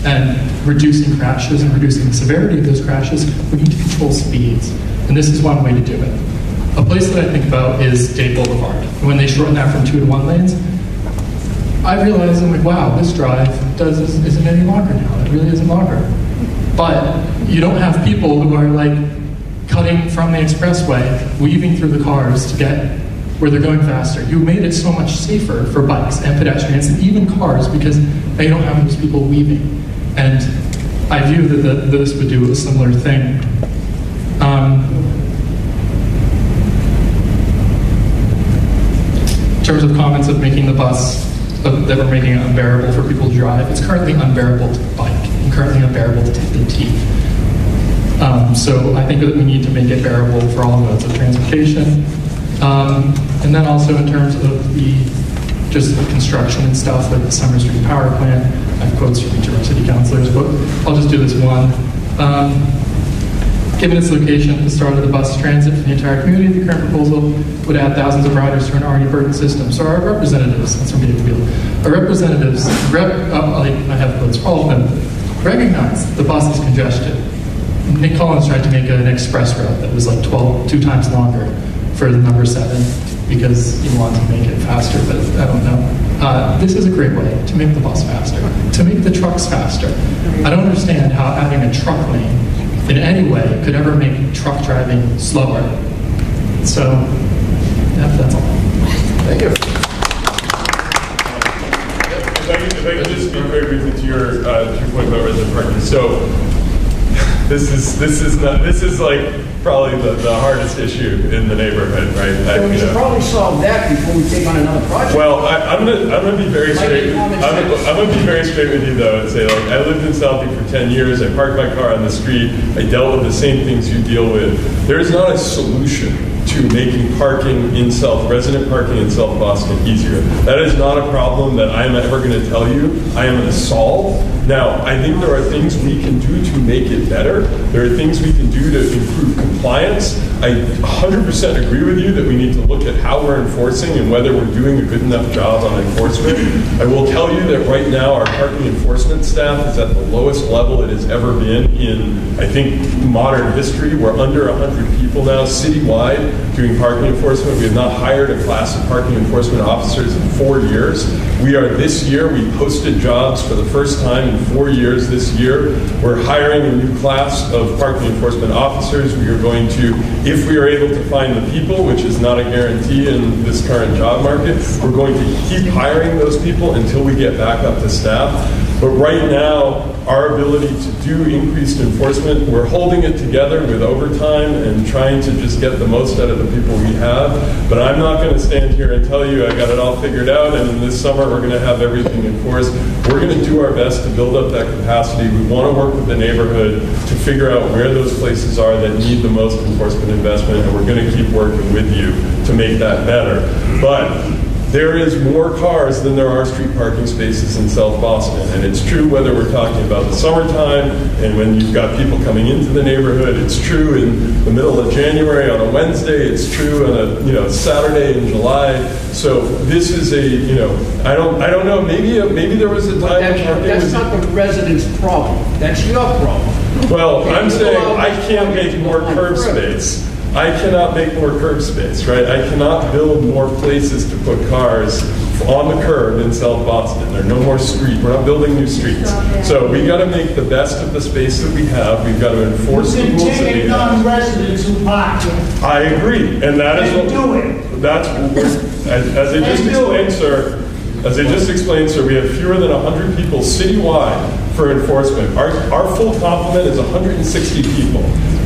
and reducing crashes and reducing the severity of those crashes, we need to control speeds. And this is one way to do it. A place that I think about is Day Boulevard. And when they shorten that from 2 to 1 lanes, I realize, I'm like, wow, this drive isn't any longer now. It really isn't longer. But you don't have people who are like cutting from the expressway, weaving through the cars to get where they're going faster. You made it so much safer for bikes and pedestrians and even cars because they don't have those people weaving. And I view that this would do a similar thing. In terms of comments of making the bus, that we're making it unbearable for people to drive, it's currently unbearable to bike and currently unbearable to take the T. So I think that we need to make it bearable for all modes of transportation. And then also in terms of the construction and stuff, like the Summer Street Power Plant, I have quotes from each of our city councilors, but I'll just do this one. Given its location at the start of the bus transit for the entire community, the current proposal would add thousands of riders to an already burdened system. So our representatives, that's from our representatives, I have quotes for all of them, recognize the bus is congested. Nick Collins tried to make an express route that was like 2 times longer for the number 7 because he wanted to make it faster, but I don't know. This is a great way to make the bus faster, to make the trucks faster. I don't understand how adding a truck lane in any way could ever make truck driving slower. So, yeah, that's all. Thank you. If I could just speak very briefly to your point about resident parking. So, this is like probably the hardest issue in the neighborhood, right? So we should probably solve that before we take on another project. Well, I'm gonna be very straight. I'm gonna be very straight with you though, and say like I lived in Southie for 10 years. I parked my car on the street. I dealt with the same things you deal with. There is not a solution to making resident parking in South Boston easier. That is not a problem that I am ever going to tell you I am going to solve. Now, I think there are things we can do to make it better. There are things we can do to improve compliance. I 100% agree with you that we need to look at how we're enforcing and whether we're doing a good enough job on enforcement. I will tell you that right now our parking enforcement staff is at the lowest level it has ever been in, I think, modern history. We're under 100 people now citywide. doing parking enforcement. We have not hired a class of parking enforcement officers in 4 years. This year, we posted jobs for the first time in 4 years this year. We're hiring a new class of parking enforcement officers. We are going to, if we are able to find the people, which is not a guarantee in this current job market, we're going to keep hiring those people until we get back up to staff. But right now, our ability to do increased enforcement, we're holding it together with overtime and trying to just get the most out of the people we have. But I'm not going to stand here and tell you I got it all figured out and in this summer we're going to have everything enforced. We're going to do our best to build up that capacity. We want to work with the neighborhood to figure out where those places are that need the most enforcement investment, and we're going to keep working with you to make that better. But there is more cars than there are street parking spaces in South Boston. And it's true whether we're talking about the summertime and when you've got people coming into the neighborhood. It's true in the middle of January on a Wednesday. It's true on a Saturday in July. So this is I don't know, maybe there was a time That's not the residents' problem. That's your problem. Well, I'm saying I can't make more curb space. I cannot make more curb space, right? I cannot build more places to put cars on the curb in South Boston. There are no more streets. We're not building new streets. So we got to make the best of the space that we have. We've got to enforce the rules that we have. Non-residents who park here. I agree, and that is what that's what we're, as I just explained, sir. As I just explained, sir, we have fewer than 100 people citywide for enforcement. Our full complement is 160 people.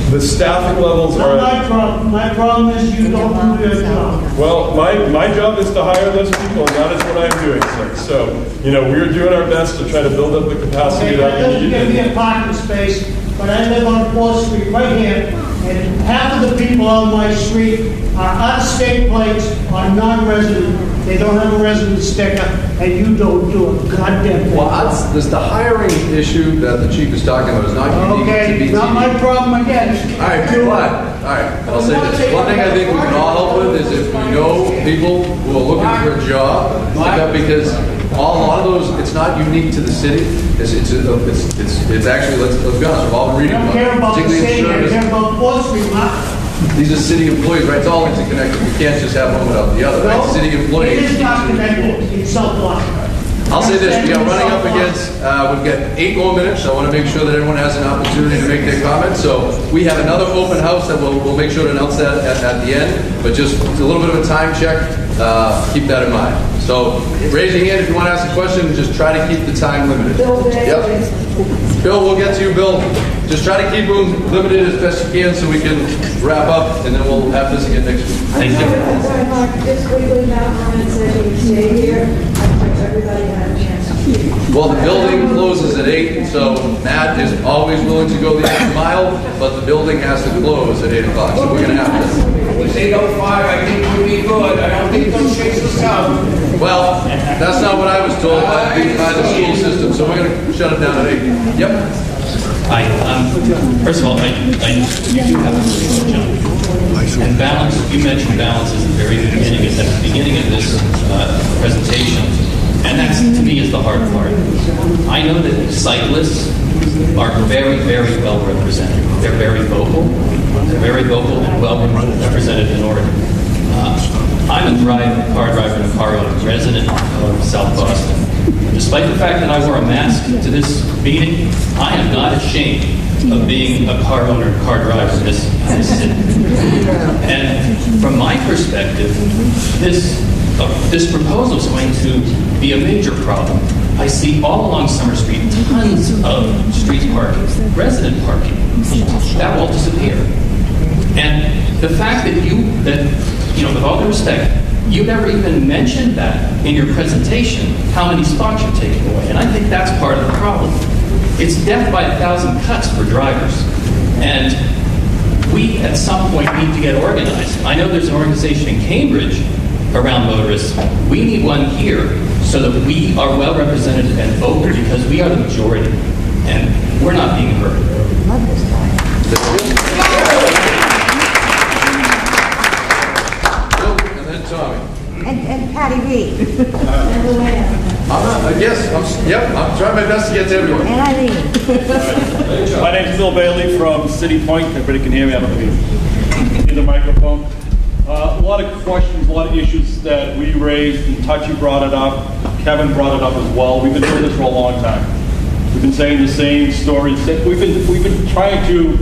The staffing levels are... my problem. My problem is you don't do your job. Well, my job is to hire those people, and that is what I'm doing, sir. So, we're doing our best to try to build up the capacity that we need. Give me a parking space, but I live on 4th Street right here, and half of the people on my street are out-of-state plates or non-resident. They don't have a resident sticker, and you don't do a goddamn thing. Well, there's the hiring issue that the chief is talking about. It's not unique to BTD. Not my problem again. All right, be quiet. All right, I'll say this. One thing I think we can all help with is if we know people who are looking for a job, because a lot of those, it's not unique to the city. It's actually, let's be honest, we've all been reading about it. I don't care about the city, I care about 4th Street, Mark. These are city employees, right? It's all interconnected. We can't just have one without the other, right? City employees. It is not connected. It's South-Boston. I'll say this, we are running up against, we've got 8 more minutes, so I want to make sure that everyone has an opportunity to make their comments. So we have another open house that we'll make sure to announce that at the end, but just a little bit of a time check, keep that in mind. So raise your hand if you want to ask a question, just try to keep the time limited. Yep. Bill, we'll get to you, Bill. Just try to keep them limited as best you can so we can wrap up, and then we'll have this again next week. Thank you. Sorry, Mark, just quickly, Matt Ryan said he would stay here. Everybody had a chance. Well, the building closes at 8, so Matt is always willing to go the extra mile, but the building has to close at 8 o'clock, so we're going to have to. It's 8:05, I think we'll be good. I don't think those chase us down. Well, that's not what I was told by the school system, so we're going to shut it down at 8. Yep. Hi. First of all, you do have a pretty good job. And balance, you mentioned balance at the very beginning of this presentation. And that, to me, is the hard part. I know that cyclists are very, very well represented. They're very vocal. They're very vocal and well represented in Oregon. I'm a car driver and a car owner, resident of South Boston. Despite the fact that I wore a mask to this meeting, I am not ashamed of being a car owner and car driver in this city. And from my perspective, this proposal is going to be a major problem. I see all along Summer Street tons of street parking, resident parking. That will disappear. And the fact that with all due respect, you never even mentioned that in your presentation, how many spots you're taking away. And I think that's part of the problem. It's death by 1,000 cuts for drivers. And we, at some point, need to get organized. I know there's an organization in Cambridge around motorists. We need one here so that we are well represented and vocal, because we are the majority. And we're not being heard. Tommy. And Patty Reed. I'm trying my best to get to everyone. And Eileen. My name's Phil Bailey from City Point. Everybody can hear me. I don't know if you need the microphone. A lot of questions, a lot of issues that we raised, and Touchy brought it up, Kevin brought it up as well. We've been doing this for a long time. We've been saying the same stories. We've been trying to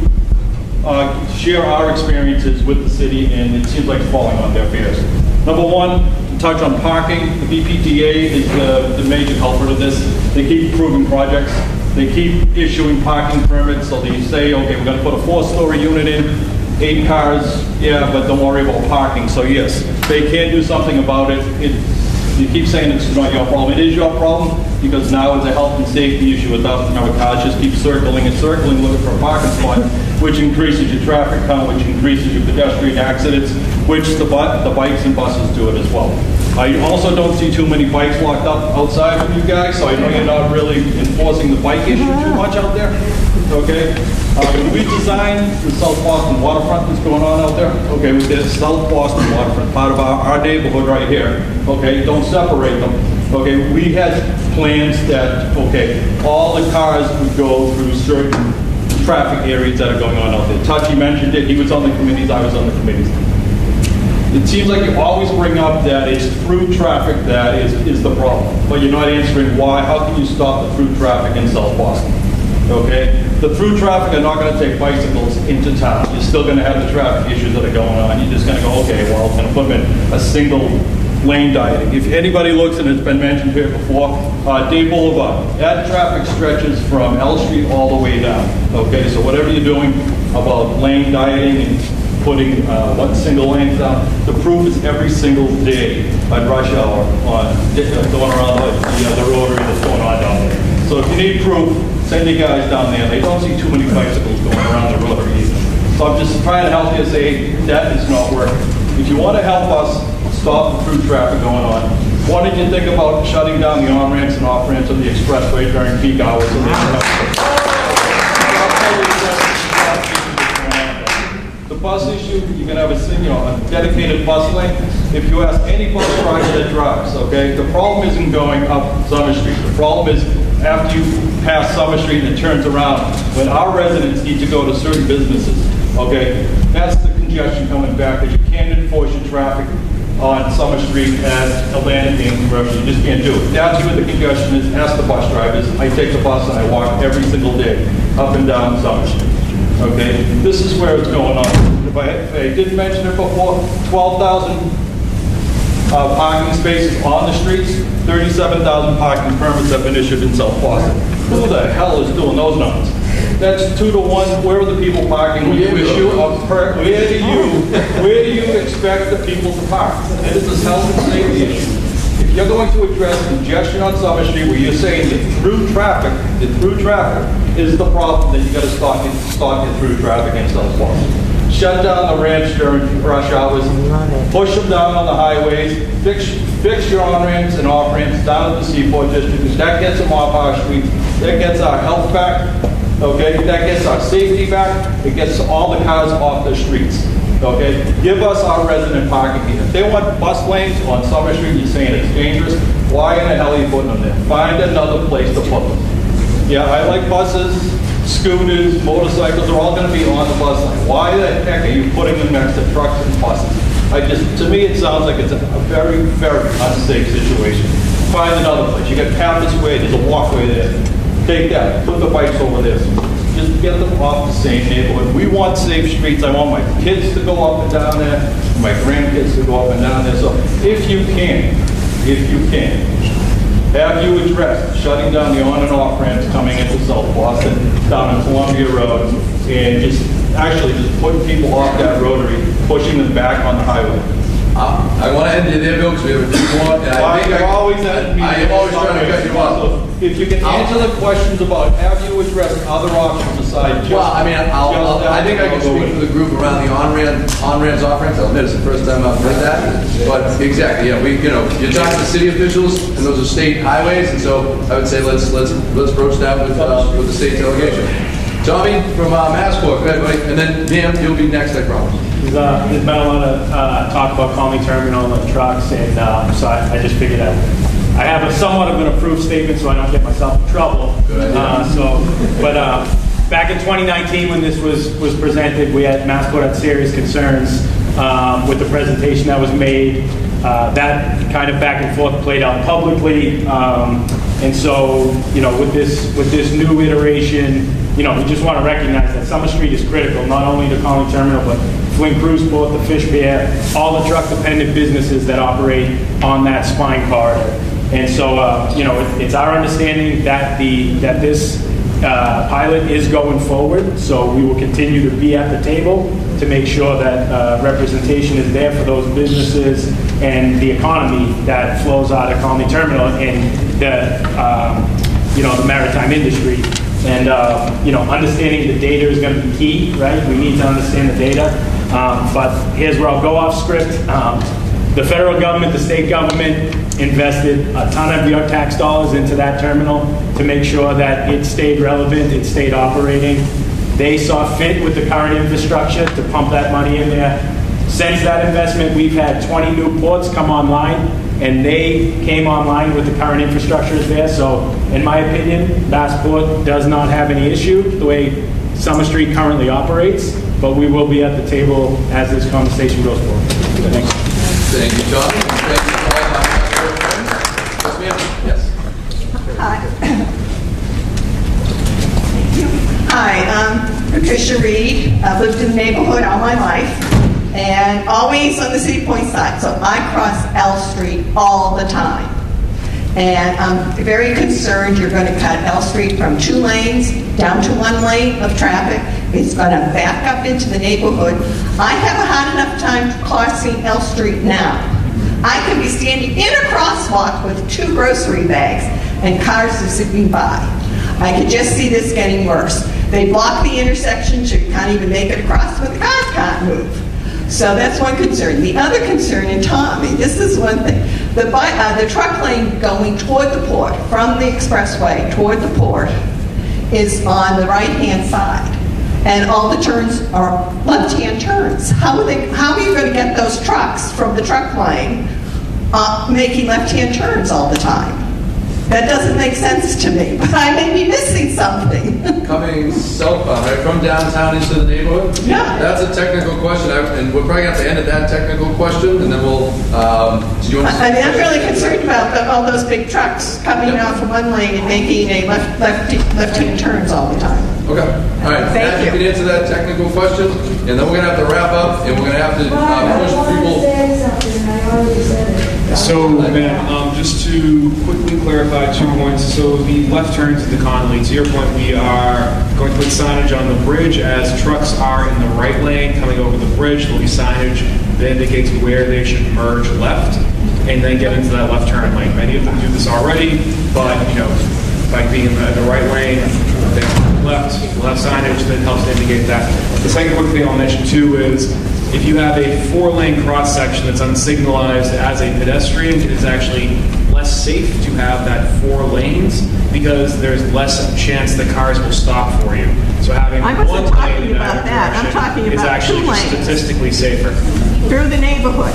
share our experiences with the city, and it seems like it's falling on deaf ears. Number one, to touch on parking, the BPDA is the major culprit of this. They keep approving projects. They keep issuing parking permits, so they say, okay, we're going to put a 4-story unit in, 8 cars, yeah, but don't worry about parking. So yes, they can't do something about it. You keep saying it's not your problem. It is your problem, because now it's a health and safety issue with us, and our cars just keep circling and circling looking for a parking spot, which increases your traffic count, which increases your pedestrian accidents, which the bikes and buses do it as well. I also don't see too many bikes locked up outside from you guys, so I know you're not really enforcing the bike issue too much out there, okay? We designed the South Boston waterfront that's going on out there. Okay, we did South Boston waterfront, part of our neighborhood right here. Okay, don't separate them. Okay, we had plans that, okay, all the cars would go through certain traffic areas that are going on out there. Touchy mentioned it, he was on the committees, I was on the committees. It seems like you always bring up that it's through traffic that is the problem, but you're not answering why. How can you stop the through traffic in South Boston? Okay, the through traffic are not going to take bicycles into town. You're still going to have the traffic issues that are going on. You're just going to go, okay, well, I'm going to put them in a single lane dieting. If anybody looks, and it's been mentioned here before, Day Boulevard, that traffic stretches from L Street all the way down. Okay, so whatever you're doing about lane dieting and putting one single lane down, the proof is every single day at rush hour on going around the rotary that's going on down there. So if you need proof, send your guys down there. They don't see too many bicycles going around the rotary either. So I'm just trying to help you say that is not working. If you want to help us stop the through traffic going on, why don't you think about shutting down the on-ramps and off-ramps on the expressway during peak hours? The bus issue, you're going to have a dedicated bus lane. If you ask any bus driver that drives, okay, the problem isn't going up Summer Street. The problem is after you pass Summer Street and it turns around, when our residents need to go to certain businesses, okay, that's the congestion coming back, that you can't enforce your traffic on Summer Street as a landing commercial. You just can't do it. That's where the congestion is. Ask the bus drivers. I take the bus and I walk every single day up and down Summer Street. Okay, this is where it's going on. If I didn't mention it before, 12,000 parking spaces on the streets, 37,000 parking permits have been issued in South Boston. Who the hell is doing those numbers? That's 2 to 1. Where are the people parking when you issue a permit? Where do you expect the people to park? It is a health and safety issue. If you're going to address congestion on Summer Street, where you're saying that through traffic is the problem, then you got to stop your through traffic in South Boston. Shut down the ramps during rush hours, push them down on the highways, fix your on-ramps and off-ramps down at the Seaport District, because that gets them off our streets, that gets our health back, okay, that gets our safety back, it gets all the cars off the streets, okay? Give us our resident parking here. If they want bus lanes on Summer Street, you're saying it's dangerous, why in the hell are you putting them there? Find another place to put them. Yeah, I like buses, scooters, motorcycles, they're all going to be on the bus line. Why the heck are you putting them next to trucks and buses? To me, it sounds like it's a very, very unsafe situation. Find another place. You got Pappas Way, there's a walkway there. Take that, put the bikes over there. Just get them off the same neighborhood. We want safe streets. I want my kids to go up and down there, my grandkids to go up and down there. So if you can, have you addressed shutting down the on and off ramps coming into South Boston, down in Columbia Road, and just putting people off that rotary, pushing them back on the highway? I want to end you there, Bill, because we have a few more. I am always trying to cut you off. If you can answer the questions about have you addressed other options besides just... Well, I mean, I think I can speak for the group around the on-ramps, off-ramps. I'll admit it's the first time I've heard that. But exactly, yeah, you're talking to city officials, and those are state highways, and so I would say let's broach that with the state delegation. Tommy from Massport, go ahead, buddy. And then, Dan, you'll be next, I promise. There's been a lot of talk about Conley Terminal and trucks, and so I just figured out I have a somewhat of an approved statement so I don't get myself in trouble. Back in 2019 when this was presented, Massport had serious concerns with the presentation that was made. That kind of back and forth played out publicly. And so, with this new iteration, we just want to recognize that Summer Street is critical, not only to Conley Terminal, but Flint Cruise Port, the Fish Pier, all the truck-dependent businesses that operate on that spine corridor. And so, it's our understanding that this pilot is going forward, so we will continue to be at the table to make sure that representation is there for those businesses and the economy that flows out of Conley Terminal and the maritime industry. And understanding the data is going to be key, right? We need to understand the data. But here's where I'll go off script. The federal government, the state government invested a ton of your tax dollars into that terminal to make sure that it stayed relevant, it stayed operating. They saw fit with the current infrastructure to pump that money in there. Since that investment, we've had 20 new ports come online, and they came online with the current infrastructure there. So, in my opinion, Passport does not have any issue the way Summer Street currently operates, but we will be at the table as this conversation goes forward. Thanks. Thank you, John. Thank you to all my friends. Yes, ma'am. Hi, I'm Patricia Reed. I've lived in the neighborhood all my life and always on the City Point side. So I cross L Street all the time. And I'm very concerned you're going to cut L Street from 2 lanes down to 1 lane of traffic. It's going to back up into the neighborhood. I have a hard enough time crossing L Street now. I could be standing in a crosswalk with 2 grocery bags and cars are zipping by. I could just see this getting worse. They block the intersection so you can't even make it across, but the cars can't move. So that's one concern. The other concern, and Tommy, this is one thing, the truck lane going toward the port, from the expressway toward the port, is on the right-hand side. And all the turns are left-hand turns. How are you going to get those trucks from the truck lane making left-hand turns all the time? That doesn't make sense to me, but I may be missing something. Coming southbound, right, from downtown into the neighborhood? Yeah. That's a technical question, and we're probably going to have to end at that technical question, and then we'll, do you want to... I'm really concerned about all those big trucks coming out from 1 lane and making a left-hand turns all the time. Okay. All right. Thank you. You can answer that technical question, and then we're going to have to wrap up, and we're going to have to push people... So, ma'am, just to quickly clarify 2 points. So, the left turns at the Conley, to your point, we are going to put signage on the bridge as trucks are in the right lane coming over the bridge. There'll be signage that indicates where they should merge left and then get into that left turn lane. Many of them do this already, but, by being in the right lane, they left signage that helps to indicate that. The second quick thing I'll mention, too, is if you have a 4-lane cross-section that's unsignalized as a pedestrian, it is actually less safe to have that 4 lanes because there's less chance that cars will stop for you. So having I one wasn't talking lane in about that. I'm talking is about actually 2 lanes. statistically safer. Through the neighborhood.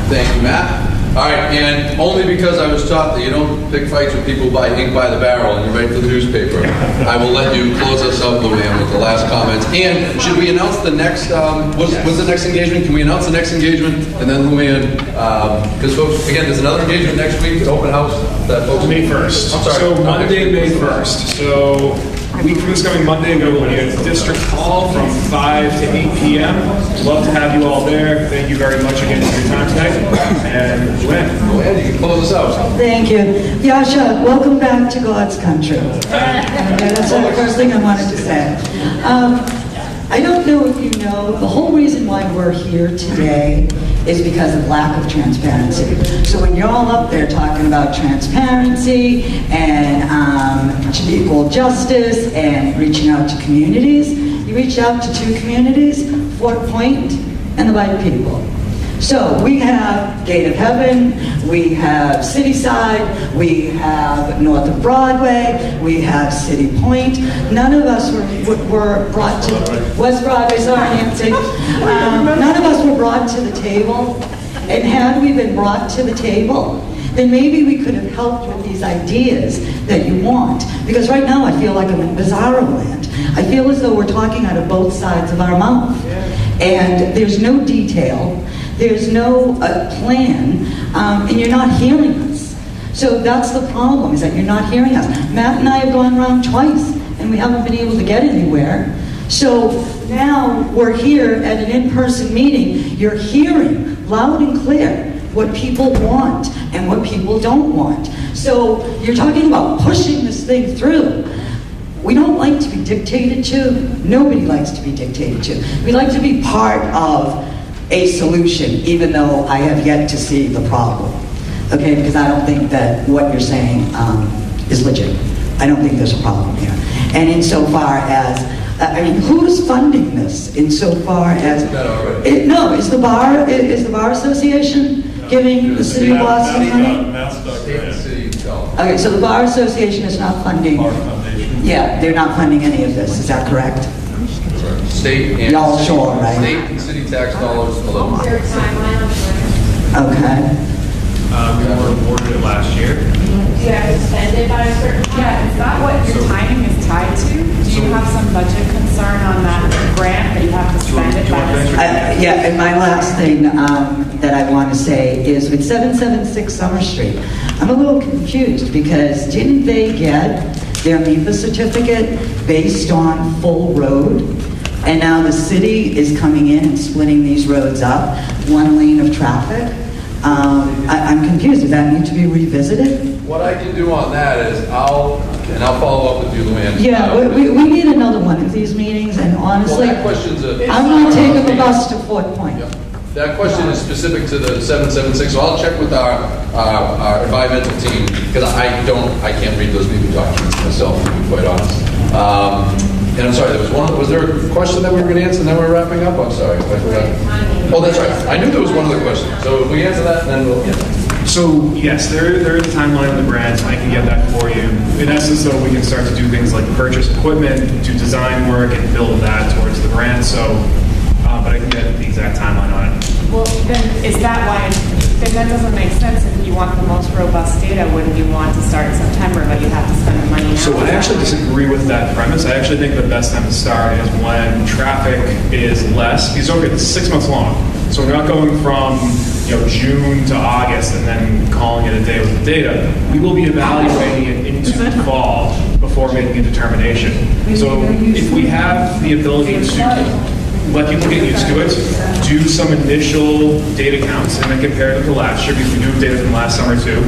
Thank you, Matt. All right, and only because I was taught that you don't pick fights with people by ink by the barrel and you write for the newspaper, I will let you close us up, Luann, with the last comments. And should we announce the next, what's the next engagement? Can we announce the next engagement? And then Luann, because folks, again, there's another engagement next week at Open House that folks... May 1st. I'm sorry. So Monday, May 1st. So a week from this coming Monday, we're going to be at District Hall from 5 to 8 p.m. Love to have you all there. Thank you very much again for your time tonight. And Luann, go ahead, you can close us out. Thank you. Yasha, welcome back to God's country. That's the first thing I wanted to say. I don't know if you know, the whole reason why we're here today is because of lack of transparency. So when you're all up there talking about transparency and equal justice and reaching out to communities, you reached out to 2 communities, Fort Point and the White people. So we have Gate of Heaven, we have Cityside, we have North of Broadway, we have City Point. None of us were brought to West Broadway, sorry Nancy. None of us were brought to the table. And had we been brought to the table, then maybe we could have helped with these ideas that you want. Because right now I feel like I'm in bizarro land. I feel as though we're talking out of both sides of our mouth. And there's no detail, there's no plan, and you're not hearing us. So that's the problem, is that you're not hearing us. Matt and I have gone around twice, and we haven't been able to get anywhere. So now we're here at an in-person meeting. You're hearing loud and clear what people want and what people don't want. So you're talking about pushing this thing through. We don't like to be dictated to. Nobody likes to be dictated to. We like to be part of a solution, even though I have yet to see the problem. Okay, because I don't think that what you're saying is legit. I don't think there's a problem here. And insofar as, I mean, who's funding this? Insofar as, no, is the bar association giving the city of Boston money? Okay, so the bar association is not funding. Yeah, they're not funding any of this. Is that correct? State and y'all sure, right? State and city tax dollars alone. Okay. We were awarded it last year. Do you have to spend it by a certain time? Yeah, is that what your timing is tied to? Do you have some budget concern on that grant that you have to spend it by a certain time? Yeah, and my last thing that I want to say is with 776 Summer Street, I'm a little confused because didn't they get their MEPA certificate based on full road? And now the city is coming in and splitting these roads up, one lane of traffic. I'm confused. Does that need to be revisited? What I can do on that is I'll follow up with you, Luann. Yeah, we need another one of these meetings, and honestly, well, that question's I'm not taking the bus to Fort Point. Yeah. That question is specific to the 776, so I'll check with our environmental team, because I can't read those meeting documents myself, to be quite honest. And I'm sorry, was there a question that we were going to answer and then we're wrapping up? I'm sorry. Oh, that's right. I knew there was one other question. So if we answer that, then we'll get that. So yes, there is a timeline of the grants. I can get that for you. In essence, though, we can start to do things like purchase equipment, do design work, and build that towards the grant. So, but I can get the exact timeline on it. Well, then is that why? Then that doesn't make sense. If you want the most robust data, wouldn't you want to start in September, but you have to spend the money now? So I actually disagree with that premise. I actually think the best time to start is when traffic is less. Because okay, it's 6 months long. So we're not going from June to August and then calling it a day with the data. We will be evaluating it into the fall before making a determination. So if we have the ability to let people get used to it, do some initial data counts, and then compare it to last year, because we do have data from last summer too.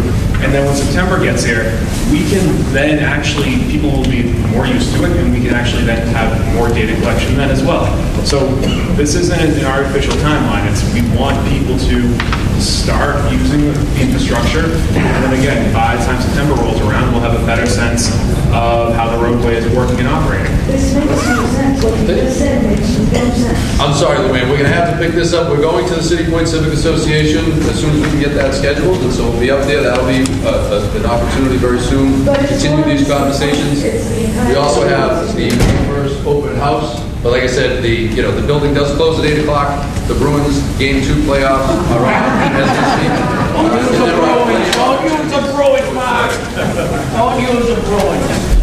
And then when September gets here, we can then actually, people will be more used to it, and we can actually then have more data collection then as well. So this isn't an artificial timeline. It's we want people to start using the infrastructure, and then again, by the time September rolls around, we'll have a better sense of how the roadway is working and operating. This makes no sense. What you just said makes no sense. I'm sorry, Luann, we're going to have to pick this up. We're going to the City Point Civic Association as soon as we can get that scheduled, and so we'll be up there. That'll be an opportunity very soon to continue these conversations. We also have the first open house, but like I said, the building does close at 8 o'clock. The Bruins Game 2 playoff are on as we speak. Don't use a Bruins, Mark. Don't use a Bruins.